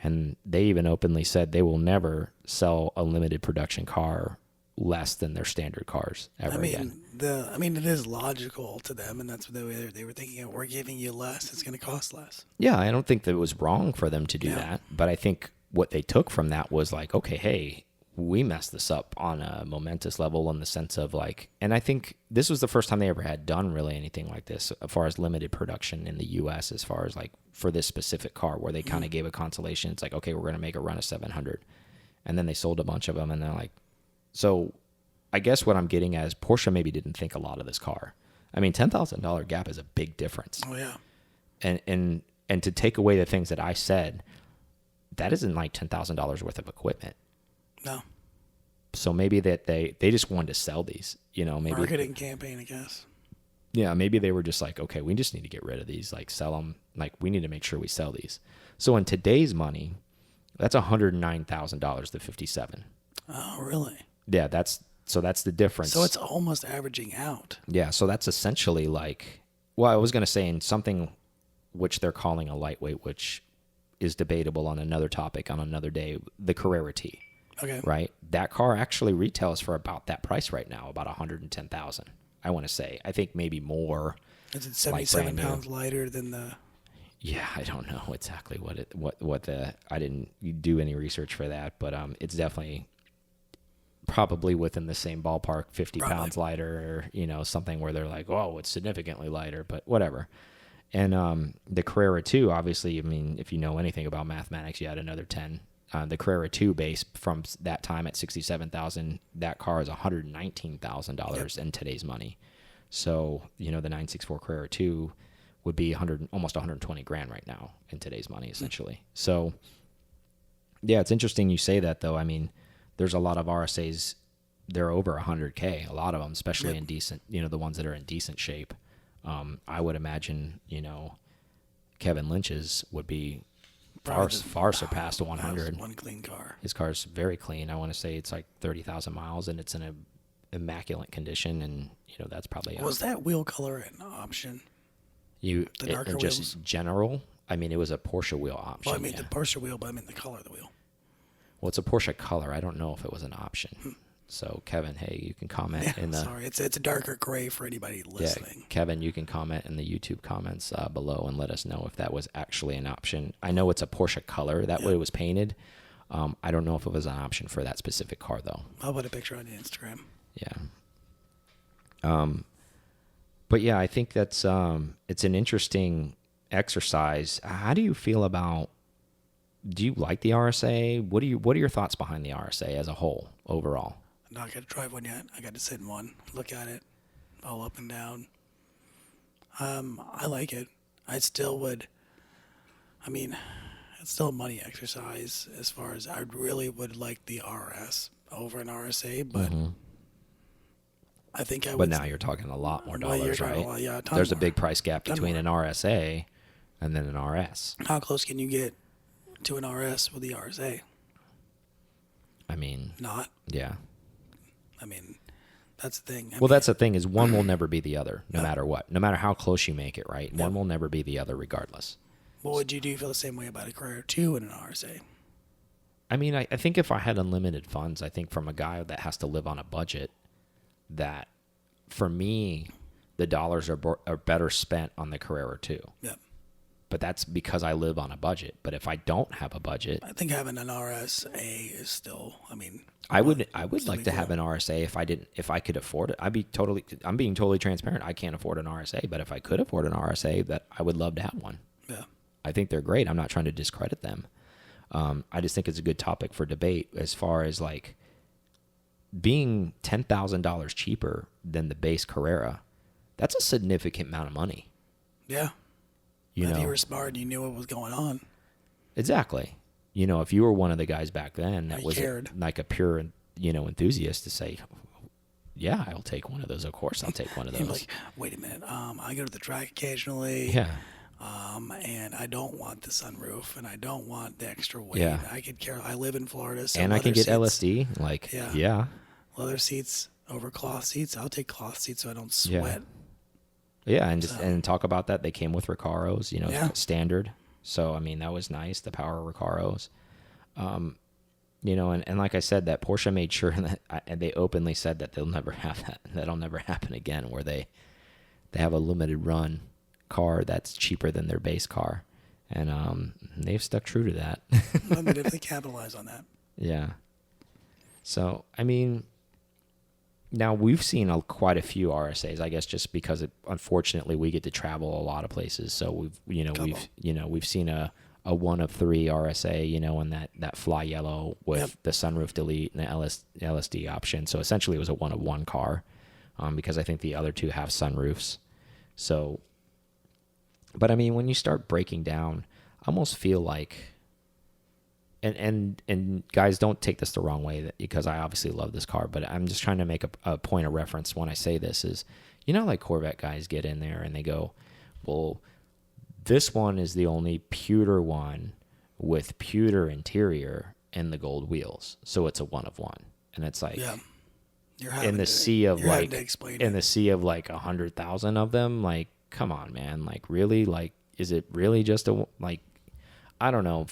S3: And they even openly said they will never sell a limited production car less than their standard cars ever again.
S2: It is logical to them, and that's what they were thinking. We're giving you less; it's going to cost less.
S3: Yeah, I don't think that it was wrong for them to do that, but I think what they took from that was like, okay, hey, we messed this up on a momentous level in the sense of like, and I think this was the first time they ever had done really anything like this as far as limited production in the U.S. as far as like for this specific car where they kind of gave a consolation. It's like, okay, we're going to make a run of 700, and then they sold a bunch of them, and they're like, so I guess what I'm getting at is Porsche maybe didn't think a lot of this car. I mean, $10,000 gap is a big difference.
S2: Oh yeah,
S3: and to take away the things that I said, that isn't like $10,000 worth of equipment.
S2: no
S3: So maybe that they just wanted to sell these, maybe
S2: marketing campaign, I guess.
S3: Yeah, maybe they were just like, okay, we just need to get rid of these, like sell them. Like we need to make sure we sell these. So in today's money, that's $109,000 to 57.
S2: Oh really?
S3: Yeah, that's the difference.
S2: So it's almost averaging out.
S3: Yeah, so that's essentially like, well, I was going to say in something which they're calling a lightweight, which is debatable on another topic on another day, the Carrera T.
S2: Okay.
S3: Right? That car actually retails for about that price right now, about $110,000. I want to say. I think maybe more.
S2: Is it 77 pounds lighter than the?
S3: Yeah, I don't know exactly I didn't do any research for that, but it's definitely probably within the same ballpark, 50 pounds lighter, or something where they're like, oh, it's significantly lighter, but whatever. And the Carrera 2, obviously, I mean, if you know anything about mathematics, you add another 10. The Carrera 2 base from that time at $67,000, that car is $119,000 in today's money. So, the 964 Carrera 2 would be almost 120 grand right now in today's money, essentially. So, yeah, it's interesting you say that, though. I mean, there's a lot of RSAs, they're over 100K, a lot of them, especially in decent, the ones that are in decent shape. I would imagine, Kevin Lynch's would be far surpassed 100.
S2: One clean car.
S3: His car's very clean. I want to say it's like 30,000 miles, and it's in a immaculate condition, and that's probably
S2: was that wheel color an option?
S3: The
S2: darker
S3: just
S2: wheels?
S3: general. I mean, it was a Porsche wheel option.
S2: Well, I mean the Porsche wheel, but I mean the color of the wheel.
S3: Well, it's a Porsche color. I don't know if it was an option. So, Kevin, hey, you can comment in the.
S2: Sorry, it's a darker gray for anybody listening.
S3: Yeah, Kevin, you can comment in the YouTube comments below and let us know if that was actually an option. I know it's a Porsche color. That way it was painted. I don't know if it was an option for that specific car, though.
S2: I'll put a picture on Instagram.
S3: Yeah. But yeah, I think that's it's an interesting exercise. How do you feel about? Do you like the RSA? What are your thoughts behind the RSA as a whole overall?
S2: I'm not going to drive one yet. I got to sit in one, look at it, all up and down. I like it. I still would. I mean, it's still a money exercise as far as I really would like the RS over an RSA, but I think I would.
S3: But now you're talking a lot more dollars, right?
S2: Yeah, a ton
S3: There's a
S2: more.
S3: big price gap between an RSA and then an RS.
S2: How close can you get to an RS with the RSA?
S3: I mean,
S2: Not.
S3: yeah.
S2: I mean, that's the thing.
S3: That's the thing is one will never be the other, no matter what. No matter how close you make it, right? One will never be the other regardless.
S2: What would you do? You feel the same way about a Carrera 2 and an RSA?
S3: I mean, I think if I had unlimited funds, I think from a guy that has to live on a budget, that for me, the dollars are better spent on the Carrera 2.
S2: Yep.
S3: But that's because I live on a budget. But if I don't have a budget,
S2: I think having an RSA is still. I mean,
S3: I would like to have an RSA if I could afford it. I'm being totally transparent. I can't afford an RSA, but if I could afford an RSA, that I would love to have one.
S2: Yeah.
S3: I think they're great. I'm not trying to discredit them. I just think it's a good topic for debate as far as like being $10,000 cheaper than the base Carrera. That's a significant amount of money.
S2: Yeah. If you were smart and you knew what was going on.
S3: Exactly. If you were one of the guys back then that was
S2: cared.
S3: like a pure, enthusiast to say, yeah, I'll take one of those. Of course, I'll take one of those.
S2: Like, wait a minute. I go to the track occasionally.
S3: Yeah.
S2: And I don't want the sunroof, and I don't want the extra weight.
S3: Yeah.
S2: I could care. I live in Florida, so
S3: and I can get
S2: seats,
S3: LSD. Like, yeah.
S2: Leather seats over cloth seats. I'll take cloth seats so I don't sweat.
S3: Yeah, and talk about that. They came with Recaros, standard. So, I mean, that was nice, the power Recaros. You know, and like I said, that Porsche made sure that and they openly said that they'll never have that. That'll never happen again, where they have a limited run car that's cheaper than their base car, and they've stuck true to that.
S2: Well, they definitely capitalize on that.
S3: Yeah. So, I mean, now we've seen quite a few RSAs, I guess, just because unfortunately we get to travel a lot of places. So we've seen a one of three RSA, you know, and that fly yellow with the sunroof delete and the LSD option. So essentially it was a one of one car, because I think the other two have sunroofs. So, but I mean, when you start breaking down, I almost feel like, and guys, don't take this the wrong way, because I obviously love this car, but I'm just trying to make a point of reference when I say this is, you know, like Corvette guys get in there and they go, well, this one is the only pewter one with pewter interior and the gold wheels, so it's a one of one. And it's like, in the sea of like 100,000 of them, like, come on, man, like, really, like, is it really just like, I don't know,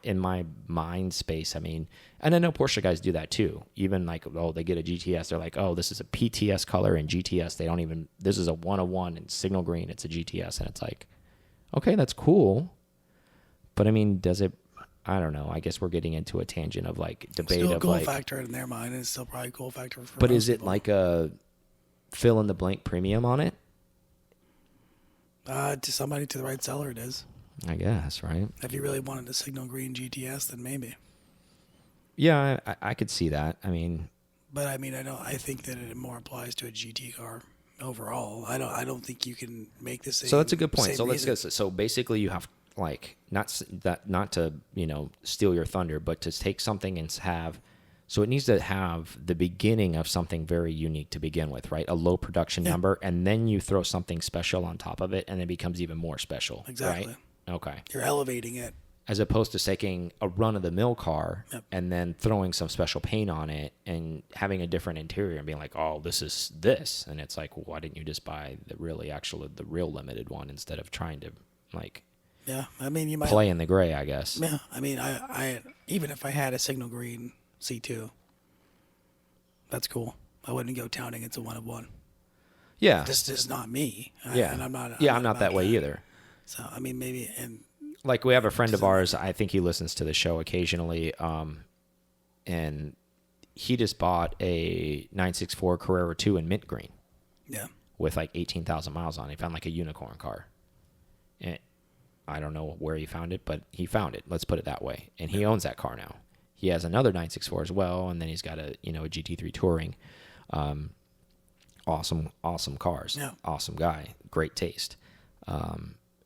S3: in my mind space, I mean, and I know Porsche guys do that too. Even like, oh, they get a GTS, they're like, oh, this is a PTS color in GTS. They don't even, this is a 101 in signal green, it's a GTS, and it's like, okay, that's cool, but I mean, does it? I don't know. I guess we're getting into a tangent of like debate
S2: still a
S3: of
S2: cool
S3: like
S2: factor in their mind, and it's still probably a cool factor for.
S3: But
S2: most
S3: is it
S2: people.
S3: like a fill in the blank premium on it?
S2: To somebody, to the right seller, it is.
S3: I guess, right?
S2: If you really wanted a signal green GTS, then maybe.
S3: Yeah, I could see that. I mean,
S2: but I mean, I think that it more applies to a GT car overall. I don't think you can make the same.
S3: So that's a good point. So
S2: let's
S3: go. So basically, you have like not to, you know, steal your thunder, but to take something and have. So it needs to have the beginning of something very unique to begin with, right? A low production number, and then you throw something special on top of it, and it becomes even more special.
S2: Exactly.
S3: Right? Okay.
S2: You're elevating it.
S3: As opposed to taking a run-of-the-mill car and then throwing some special paint on it and having a different interior and being like, oh, this is this. And it's like, well, why didn't you just buy the real limited one instead of trying to, like,
S2: I mean, you might
S3: play in the gray, I guess.
S2: Yeah, I mean, I even if I had a signal green C2, that's cool. I wouldn't go touting it's a one of one.
S3: Yeah.
S2: This is not me. And I'm not
S3: that way either.
S2: So, I mean, maybe, and
S3: like, we have a friend of ours, I think he listens to the show occasionally, and he just bought a 964 Carrera 2 in mint green.
S2: Yeah.
S3: With like 18,000 miles on it. He found like a unicorn car. And I don't know where he found it, but he found it. Let's put it that way. And he owns that car now. He has another 964 as well, and then he's got a GT3 Touring. Awesome cars.
S2: Yeah.
S3: Awesome guy. Great taste.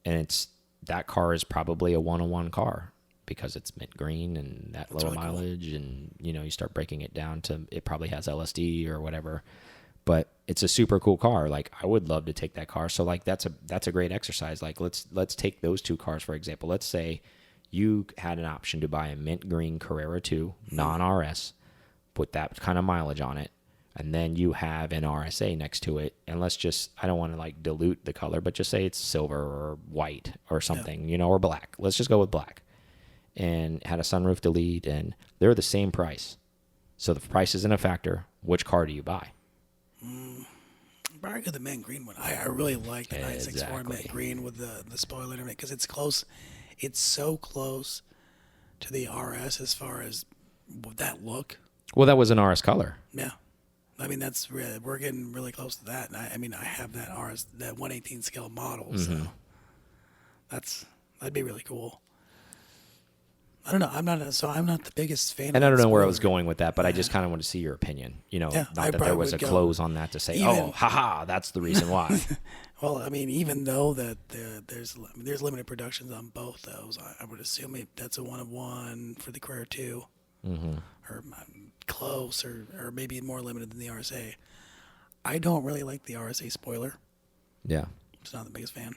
S3: And that car is probably a one-on-one car because it's mint green and that low really mileage, cool. And you start breaking it down to it probably has LSD or whatever, but it's a super cool car. Like, I would love to take that car. So like that's a great exercise. Like, let's take those two cars for example. Let's say you had an option to buy a mint green Carrera 2 non-RS, put that kind of mileage on it, and then you have an RSA next to it, and I don't want to like dilute the color, but just say it's silver or white or something, or black. Let's just go with black. And had a sunroof delete, and they're the same price. So the price isn't a factor. Which car do you buy?
S2: Probably the mint green one. I really like the 964 mint green with the spoiler in it because it's close. It's so close to the RS as far as that look.
S3: Well, that was an RS color.
S2: Yeah. I mean, we're getting really close to that. And I have that RS, that 1/18 scale model. Mm-hmm. So that'd be really cool. I don't know. I'm not the biggest fan.
S3: And I don't know where I was going with that, but I just kind of want to see your opinion. Not that there was a close on that to say, that's the reason why.
S2: Well, I mean, even though that there's limited productions on both those, I would assume that's a one of one for the Carrera 2, or close, or maybe more limited than the RSA. I don't really like the RSA spoiler.
S3: Yeah,
S2: just not the biggest fan.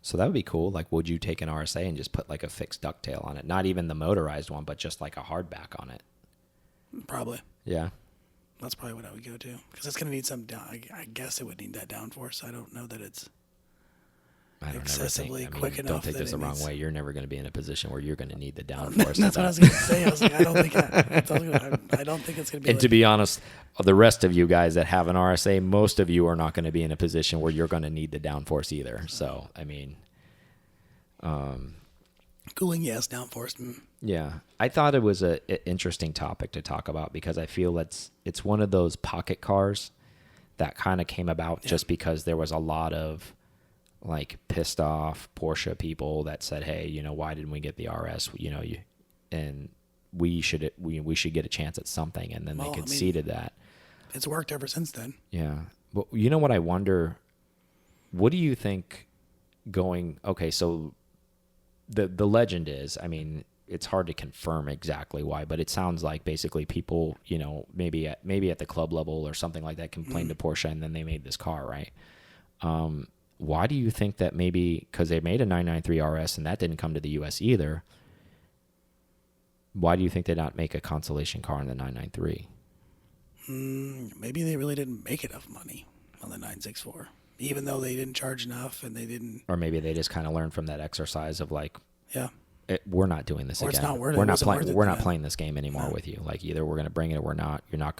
S3: So that would be cool. Like, would you take an RSA and just put like a fixed ducktail on it? Not even the motorized one, but just like a hardback on it.
S2: Probably.
S3: Yeah.
S2: That's probably what I would go to because it's going to need some down. I guess it would need that downforce. I don't know that it's.
S3: I don't
S2: excessively
S3: ever think,
S2: quick enough.
S3: Don't take
S2: that
S3: this the
S2: it
S3: wrong
S2: needs-
S3: way. You're never going to be in a position where you're going to need the downforce.
S2: That's what I was going to say. I was like, I don't think I don't think it's going to be.
S3: And to be honest, the rest of you guys that have an RSA, most of you are not going to be in a position where you're going to need the downforce either. So, I mean,
S2: cooling, yes, downforce.
S3: yeah, I thought it was an interesting topic to talk about because I feel it's one of those pocket cars that kind of came about just because there was a lot of like pissed off Porsche people that said, "Hey, you know, why didn't we get the RS? You know, and we should get a chance at something," and then they conceded that.
S2: It's worked ever since then.
S3: Yeah, but you know what I wonder? What do you think? Okay, so the legend is, I mean, it's hard to confirm exactly why, but it sounds like basically people, you know, maybe at the club level or something like that complained to Porsche and then they made this car, right? Why do you think that maybe, because they made a 993 RS and that didn't come to the US either, why do you think they not make a consolation car in the 993?
S2: Maybe they really didn't make enough money on the 964, even though they didn't charge enough and they didn't.
S3: Or maybe they just kind of learned from that exercise of like,
S2: yeah,
S3: we're not doing this
S2: or
S3: again.
S2: It's not worth it.
S3: We're
S2: It
S3: not
S2: wasn't
S3: playing.
S2: worth it
S3: We're not
S2: then.
S3: playing this game anymore with you. Like either we're going to bring it or we're not. You're not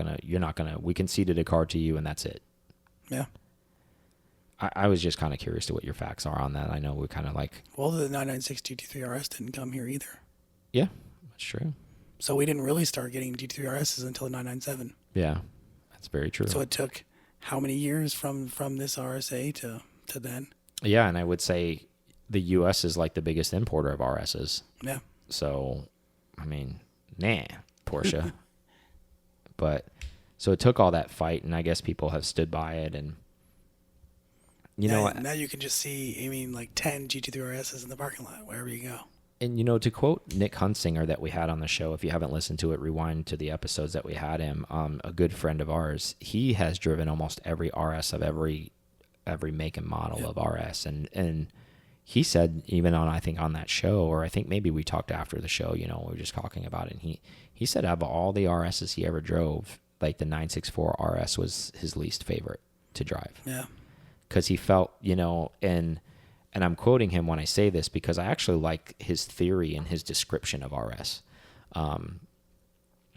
S3: gonna. We conceded a car to you and that's it.
S2: Yeah.
S3: I was just kind of curious to what your facts are on that. I know we kind of like.
S2: Well, the 996 GT3 RS didn't come here either.
S3: Yeah, that's true.
S2: So we didn't really start getting GT3 RSs until the 997.
S3: Yeah, that's very true.
S2: So it took how many years from this RSA to then?
S3: Yeah, and I would say the U.S. is like the biggest importer of RSs.
S2: Yeah.
S3: So, I mean, Porsche. But so it took all that fight, and I guess people have stood by it, and you know what?
S2: Now you can just see, I mean, like 10 GT3 RSs in the parking lot wherever you go.
S3: And, you know, to quote Nick Hunsinger that we had on the show, if you haven't listened to it, rewind to the episodes that we had him, a good friend of ours, he has driven almost every RS of every make and model of RS. And he said, even on, I think on that show, or I think maybe we talked after the show, you know, we were just talking about it. And he said of all the RSs he ever drove, like the 964 RS was his least favorite to drive.
S2: Yeah.
S3: Because he felt, you know, and I'm quoting him when I say this because I actually like his theory and his description of RS.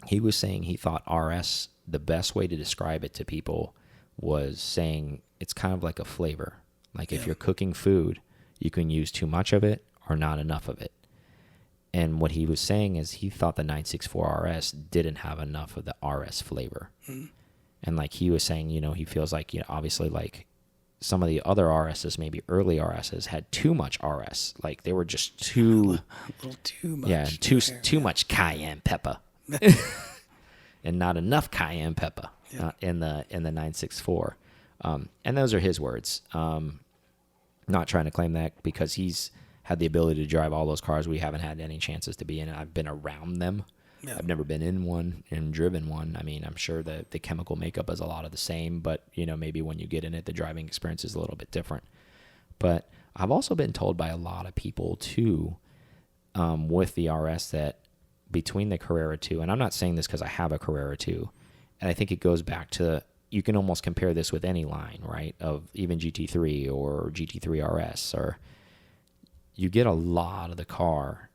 S3: He was saying he thought RS, the best way to describe it to people was saying it's kind of like a flavor. Like if you're cooking food, you can use too much of it or not enough of it. And what he was saying is he thought the 964 RS didn't have enough of the RS flavor. And like he was saying, you know, he feels like, you know, obviously like some of the other RSs, maybe early RSs, had too much RS. Like they were just too,
S2: A little too much.
S3: yeah, too much cayenne pepper, and not enough cayenne pepper in the 964. And those are his words. Not trying to claim that because he's had the ability to drive all those cars we haven't had any chances to be in. I've been around them.
S2: Yeah.
S3: I've never been in one and driven one. I mean, I'm sure the chemical makeup is a lot of the same, but, you know, maybe when you get in it, the driving experience is a little bit different. But I've also been told by a lot of people, too, with the RS that between the Carrera 2, and I'm not saying this because I have a Carrera 2, and I think it goes back to, you can almost compare this with any line, right, of even GT3 or GT3 RS, or you get a lot of the car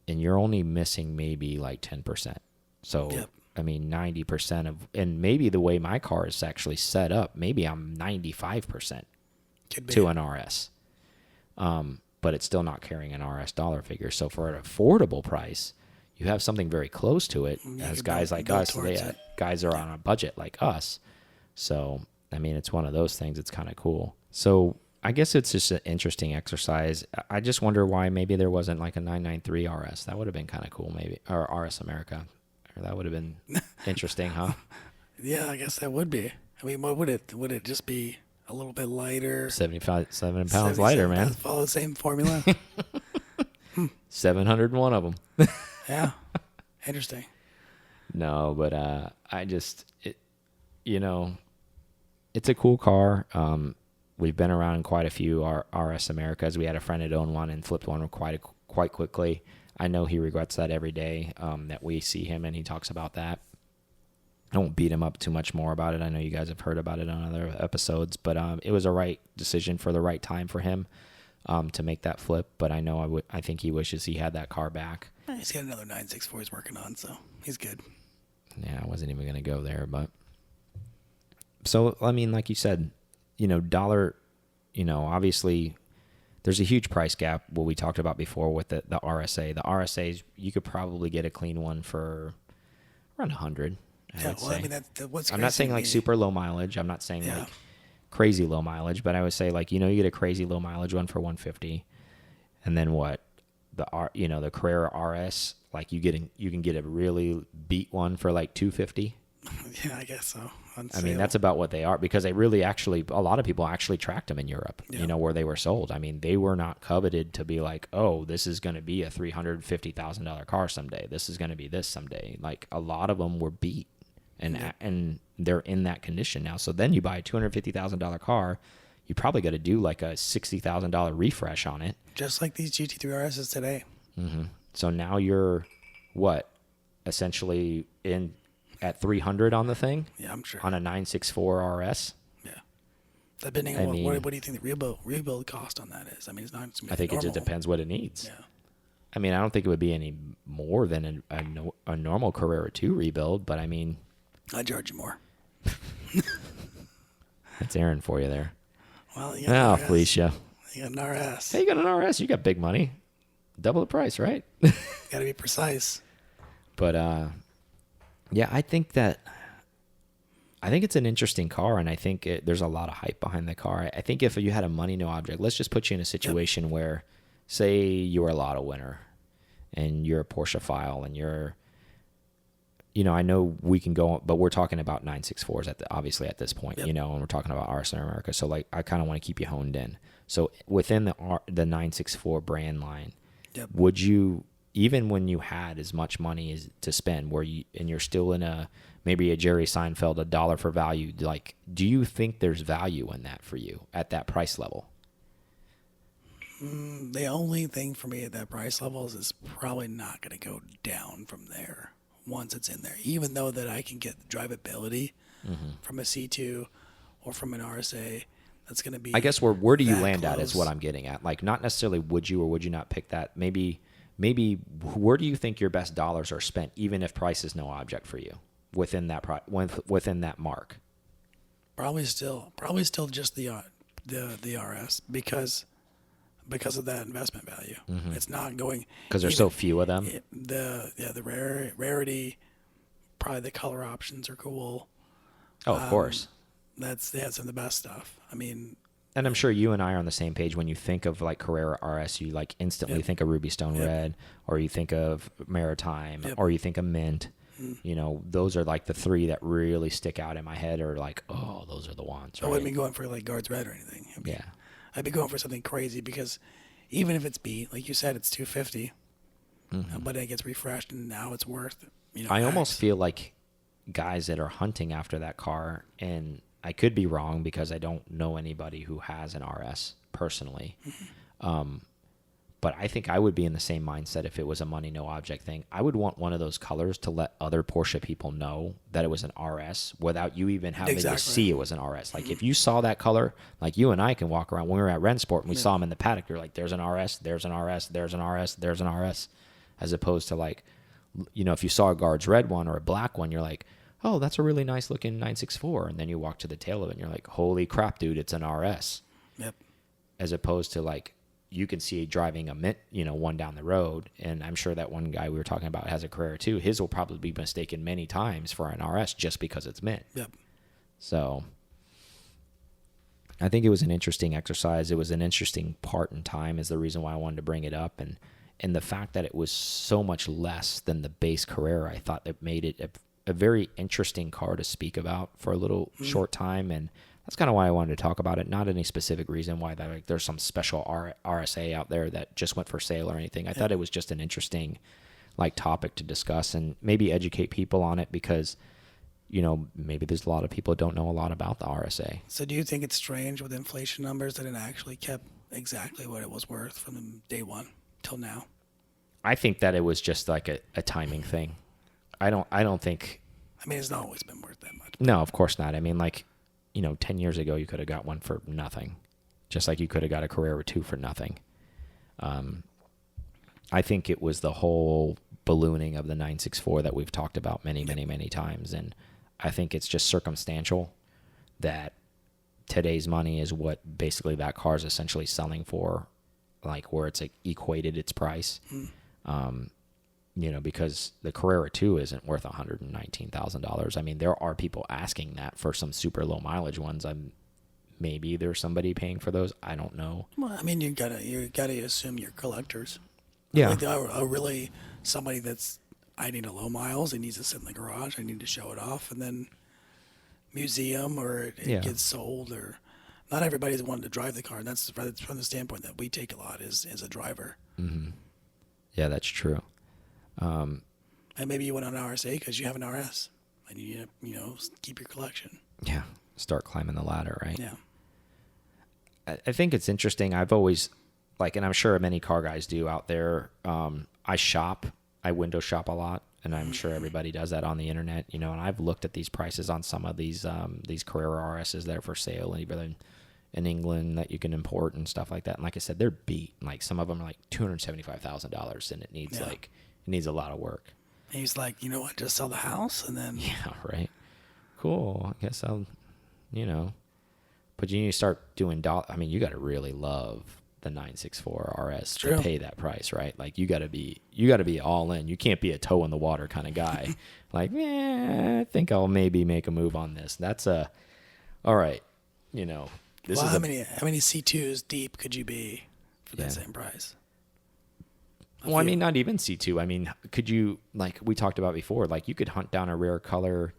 S3: and you're only missing maybe like 10%. So, I mean, 90% of, and maybe the way my car is actually set up, maybe I'm 95% to an RS. But it's still not carrying an RS dollar figure. So for an affordable price, you have something very close to it as guys like us, guys are on a budget like us. So, I mean, it's one of those things. It's kind of cool. So I guess it's just an interesting exercise. I just wonder why maybe there wasn't like a 993 RS. That would have been kind of cool, maybe, or RS America. Or that would have been interesting, huh?
S2: Yeah, I guess that would be. I mean, what would it? Would it just be a little bit lighter?
S3: 7 pounds lighter, man.
S2: Follow the same formula.
S3: 701 of them.
S2: Yeah, interesting.
S3: No, but I just, you know, it's a cool car. We've been around quite a few RS Americas. We had a friend that owned one and flipped one quite quickly. I know he regrets that every day that we see him, and he talks about that. I won't beat him up too much more about it. I know you guys have heard about it on other episodes, but it was a right decision for the right time for him. to make that flip. But I know I think he wishes he had that car back.
S2: He's got another 964 he's working on, so he's good.
S3: Yeah, I wasn't even going to go there, but so I mean, like you said, dollar, obviously there's a huge price gap. What we talked about before with the RSA. The RSAs, you could probably get a clean one for around 100. I would say.
S2: I mean, what's
S3: I'm not saying like super low mileage. I'm not saying like crazy low mileage, but I would say like you get a crazy low mileage one for 150, and then what the Carrera RS, like you can get a really beat one for like 250.
S2: Yeah, I guess so.
S3: I mean, that's about what they are, because they really actually, a lot of people actually tracked them in Europe, where they were sold. I mean, they were not coveted to be like, oh, this is going to be a $350,000 car someday. This is going to be this someday. Like a lot of them were beat, and they're in that condition now. So then you buy a $250,000 car, you probably got to do like a $60,000 refresh on it.
S2: Just like these GT3 RSs today.
S3: Mm-hmm. So now you're essentially at 300 on the thing?
S2: Yeah, I'm sure.
S3: On a 964 RS?
S2: Yeah. Depending on what do you think the rebuild cost on that is? I mean, it's not.
S3: I think it just depends what it needs.
S2: Yeah.
S3: I mean, I don't think it would be any more than a normal Carrera 2 rebuild, but I mean,
S2: I'd charge you more.
S3: That's Aaron for you there.
S2: Well, you got
S3: Felicia.
S2: You got an RS.
S3: Hey, you got an RS. You got big money. Double the price, right?
S2: Got to be precise.
S3: But yeah, I think it's an interesting car, and I think there's a lot of hype behind the car. I think if you had a money no object, let's just put you in a situation where, say you were a lotto winner, and you're a Porsche file, and you're, I know we can go, but we're talking about 964s obviously at this point, and we're talking about RS in America. So like, I kind of want to keep you honed in. So within the 964 brand line, would you, even when you had as much money as to spend, and you're still in maybe a Jerry Seinfeld, a dollar for value, like, do you think there's value in that for you at that price level?
S2: The only thing for me at that price level is it's probably not going to go down from there once it's in there. Even though that I can get drivability from a C2 or from an RSA, that's going to be.
S3: I guess where do you land
S2: close.
S3: at is what I'm getting at. Like, not necessarily would you or would you not pick that. Maybe where do you think your best dollars are spent, even if price is no object for you within that mark?
S2: Probably still just the RS because of that investment value. It's not going
S3: because there's so few of them.
S2: The rarity, probably the color options are cool.
S3: Oh, of course.
S2: That's some of the best stuff. I mean.
S3: And I'm sure you and I are on the same page. When you think of like Carrera RS, you like instantly think of Ruby Stone Red, or you think of Maritime, or you think of Mint. Those are like the three that really stick out in my head, or like, oh, those are the ones. Right?
S2: I wouldn't be going for like Guards Red or anything. I'd be going for something crazy, because even if it's beat, like you said, it's 250, but it gets refreshed and now it's worth.
S3: I almost feel like guys that are hunting after that car, and I could be wrong because I don't know anybody who has an RS personally. But I think I would be in the same mindset if it was a money, no object thing. I would want one of those colors to let other Porsche people know that it was an RS without you even having to see it was an RS. Like if you saw that color, like you and I can walk around when we were at Rennsport and we saw them in the paddock, you're like, there's an RS, there's an RS, there's an RS, there's an RS. As opposed to like, if you saw a Guards Red one or a black one, you're like, oh, that's a really nice looking 964. And then you walk to the tail of it and you're like, holy crap, dude, it's an RS.
S2: Yep.
S3: As opposed to like, you can see driving a Mint, one down the road. And I'm sure that one guy we were talking about has a Carrera too. His will probably be mistaken many times for an RS just because it's Mint.
S2: Yep.
S3: So I think it was an interesting exercise. It was an interesting part in time is the reason why I wanted to bring it up. And the fact that it was so much less than the base Carrera, I thought that made it a very interesting car to speak about for a little short time. And that's kind of why I wanted to talk about it. Not any specific reason why that there's some special RSA out there that just went for sale or anything. I thought it was just an interesting topic to discuss and maybe educate people on it because, maybe there's a lot of people that don't know a lot about the RSA.
S2: So do you think it's strange with inflation numbers that it actually kept exactly what it was worth from day one till now?
S3: I think that it was just like a timing thing. I don't think.
S2: I mean, it's not always been worth that much.
S3: No, of course not. I mean, 10 years ago, you could have got one for nothing. just like you could have got a Carrera 2 for nothing. I think it was the whole ballooning of the 964 that we've talked about many times, and I think it's just circumstantial that today's money is what basically that car is essentially selling for, like where it's equated its price. Because the Carrera 2 isn't worth $119,000. I mean, there are people asking that for some super low mileage ones. Maybe there's somebody paying for those. I don't know.
S2: Well, I mean, you gotta assume you're collectors.
S3: Yeah.
S2: Like, really somebody that's, I need a low miles. It needs to sit in the garage. I need to show it off, and then museum, or it gets sold, or not everybody's wanting to drive the car. And that's from the standpoint that we take a lot as a driver.
S3: Mm-hmm. Yeah, that's true.
S2: And maybe you went on an RSA because you have an RS, and you need to, keep your collection.
S3: Yeah, start climbing the ladder, right?
S2: Yeah.
S3: I think it's interesting. I've always, and I'm sure many car guys do out there, I window shop a lot, and I'm sure everybody does that on the internet, and I've looked at these prices on some of these Carrera RSs that are for sale, even in England that you can import and stuff like that. And like I said, they're beat. Like some of them are like $275,000, and it needs it needs a lot of work.
S2: And he's like, you know what, just sell the house, and then
S3: right. Cool. I guess I'll, but you need to start doing you got to really love the 964 RS to pay that price, right? Like you got to be all in. You can't be a toe in the water kind of guy. I think I'll maybe make a move on this. That's all right. This is
S2: how many C2s deep could you be for that same price?
S3: Well, not even C2. I mean, could you, like we talked about before, you could hunt down a rare color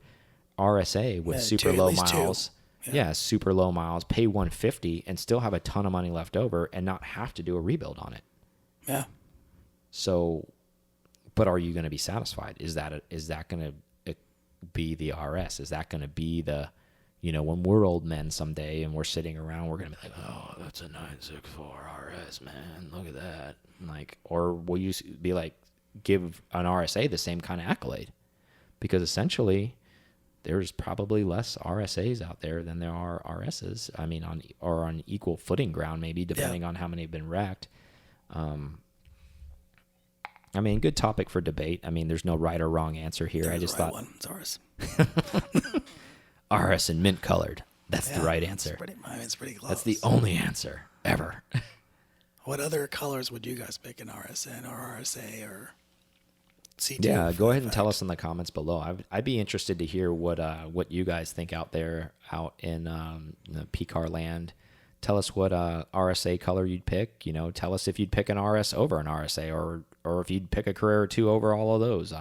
S3: RSA with super low miles. Yeah, super low miles, pay $150 and still have a ton of money left over and not have to do a rebuild on it.
S2: Yeah.
S3: So, but are you going to be satisfied? Is that going to be the RS? Is that going to be the, when we're old men someday and we're sitting around, we're going to be like, oh, that's a 964 RS, man. Look at that. Or will you be like, give an RSA the same kind of accolade? Because essentially, there's probably less RSAs out there than there are RSs. I mean, on equal footing ground, maybe, depending on how many have been wrecked. Good topic for debate. There's no right or wrong answer here. I just thought
S2: one. It's RS.
S3: RS and mint colored. That's the right answer.
S2: It's pretty close.
S3: That's the only answer ever.
S2: What other colors would you guys pick in RSN or RSA or C2?
S3: Yeah, go ahead and tell us in the comments below. I'd be interested to hear what you guys think out there out in the P-Car land. Tell us what RSA color you'd pick. Tell us if you'd pick an RS over an RSA, or if you'd pick a Carrera 2 over all of those.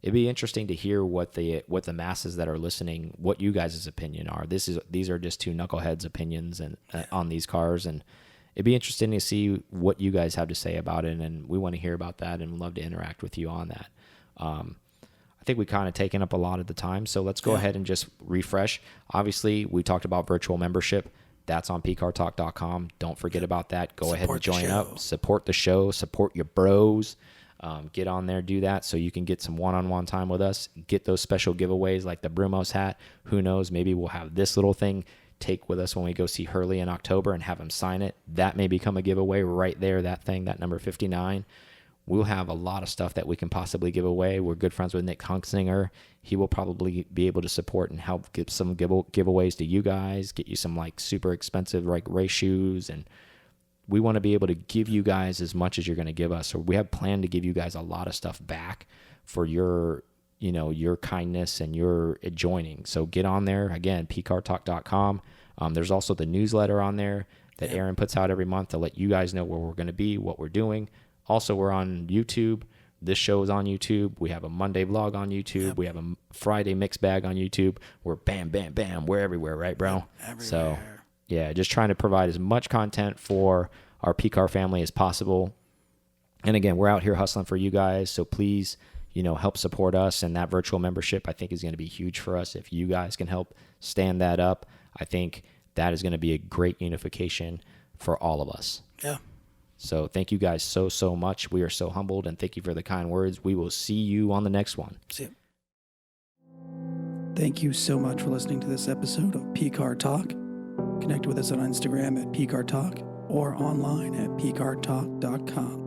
S3: It'd be interesting to hear what the masses that are listening, what you guys' opinion are. These are just two knuckleheads' opinions and on these cars, and it'd be interesting to see what you guys have to say about it, and we want to hear about that, and we'd love to interact with you on that. I think we kind of taken up a lot of the time, so let's go ahead and just refresh. Obviously, we talked about virtual membership. That's on pcartalk.com. Don't forget about that. Go ahead and join up. Support the show. Support your bros. Get on there, do that so you can get some one-on-one time with us. Get those special giveaways like the Brumos hat. Who knows? Maybe we'll have this little thing take with us when we go see Hurley in October and have him sign it. That may become a giveaway right there, that thing, that number 59. We'll have a lot of stuff that we can possibly give away. We're good friends with Nick Hunksinger. He will probably be able to support and help give some giveaways to you guys, get you some super expensive race shoes, and we want to be able to give you guys as much as you're going to give us. So we have planned to give you guys a lot of stuff back for your kindness and your joining. So get on there. Again, pcartalk.com. There's also the newsletter on there that Aaron puts out every month to let you guys know where we're going to be, what we're doing. Also, we're on YouTube. This show is on YouTube. We have a Monday vlog on YouTube. Yep. We have a Friday mix bag on YouTube. We're bam, bam, bam. We're everywhere, right, bro?
S2: Everywhere.
S3: So, yeah, just trying to provide as much content for our P-Car family as possible. And again, we're out here hustling for you guys. So please, help support us. And that virtual membership, I think, is going to be huge for us. If you guys can help stand that up, I think that is going to be a great unification for all of us.
S2: Yeah.
S3: So thank you guys so much. We are so humbled, and thank you for the kind words. We will see you on the next one.
S2: See you. Thank you so much for listening to this episode of P-Car Talk. Connect with us on Instagram at PCarTalk or online at PCarTalk.com.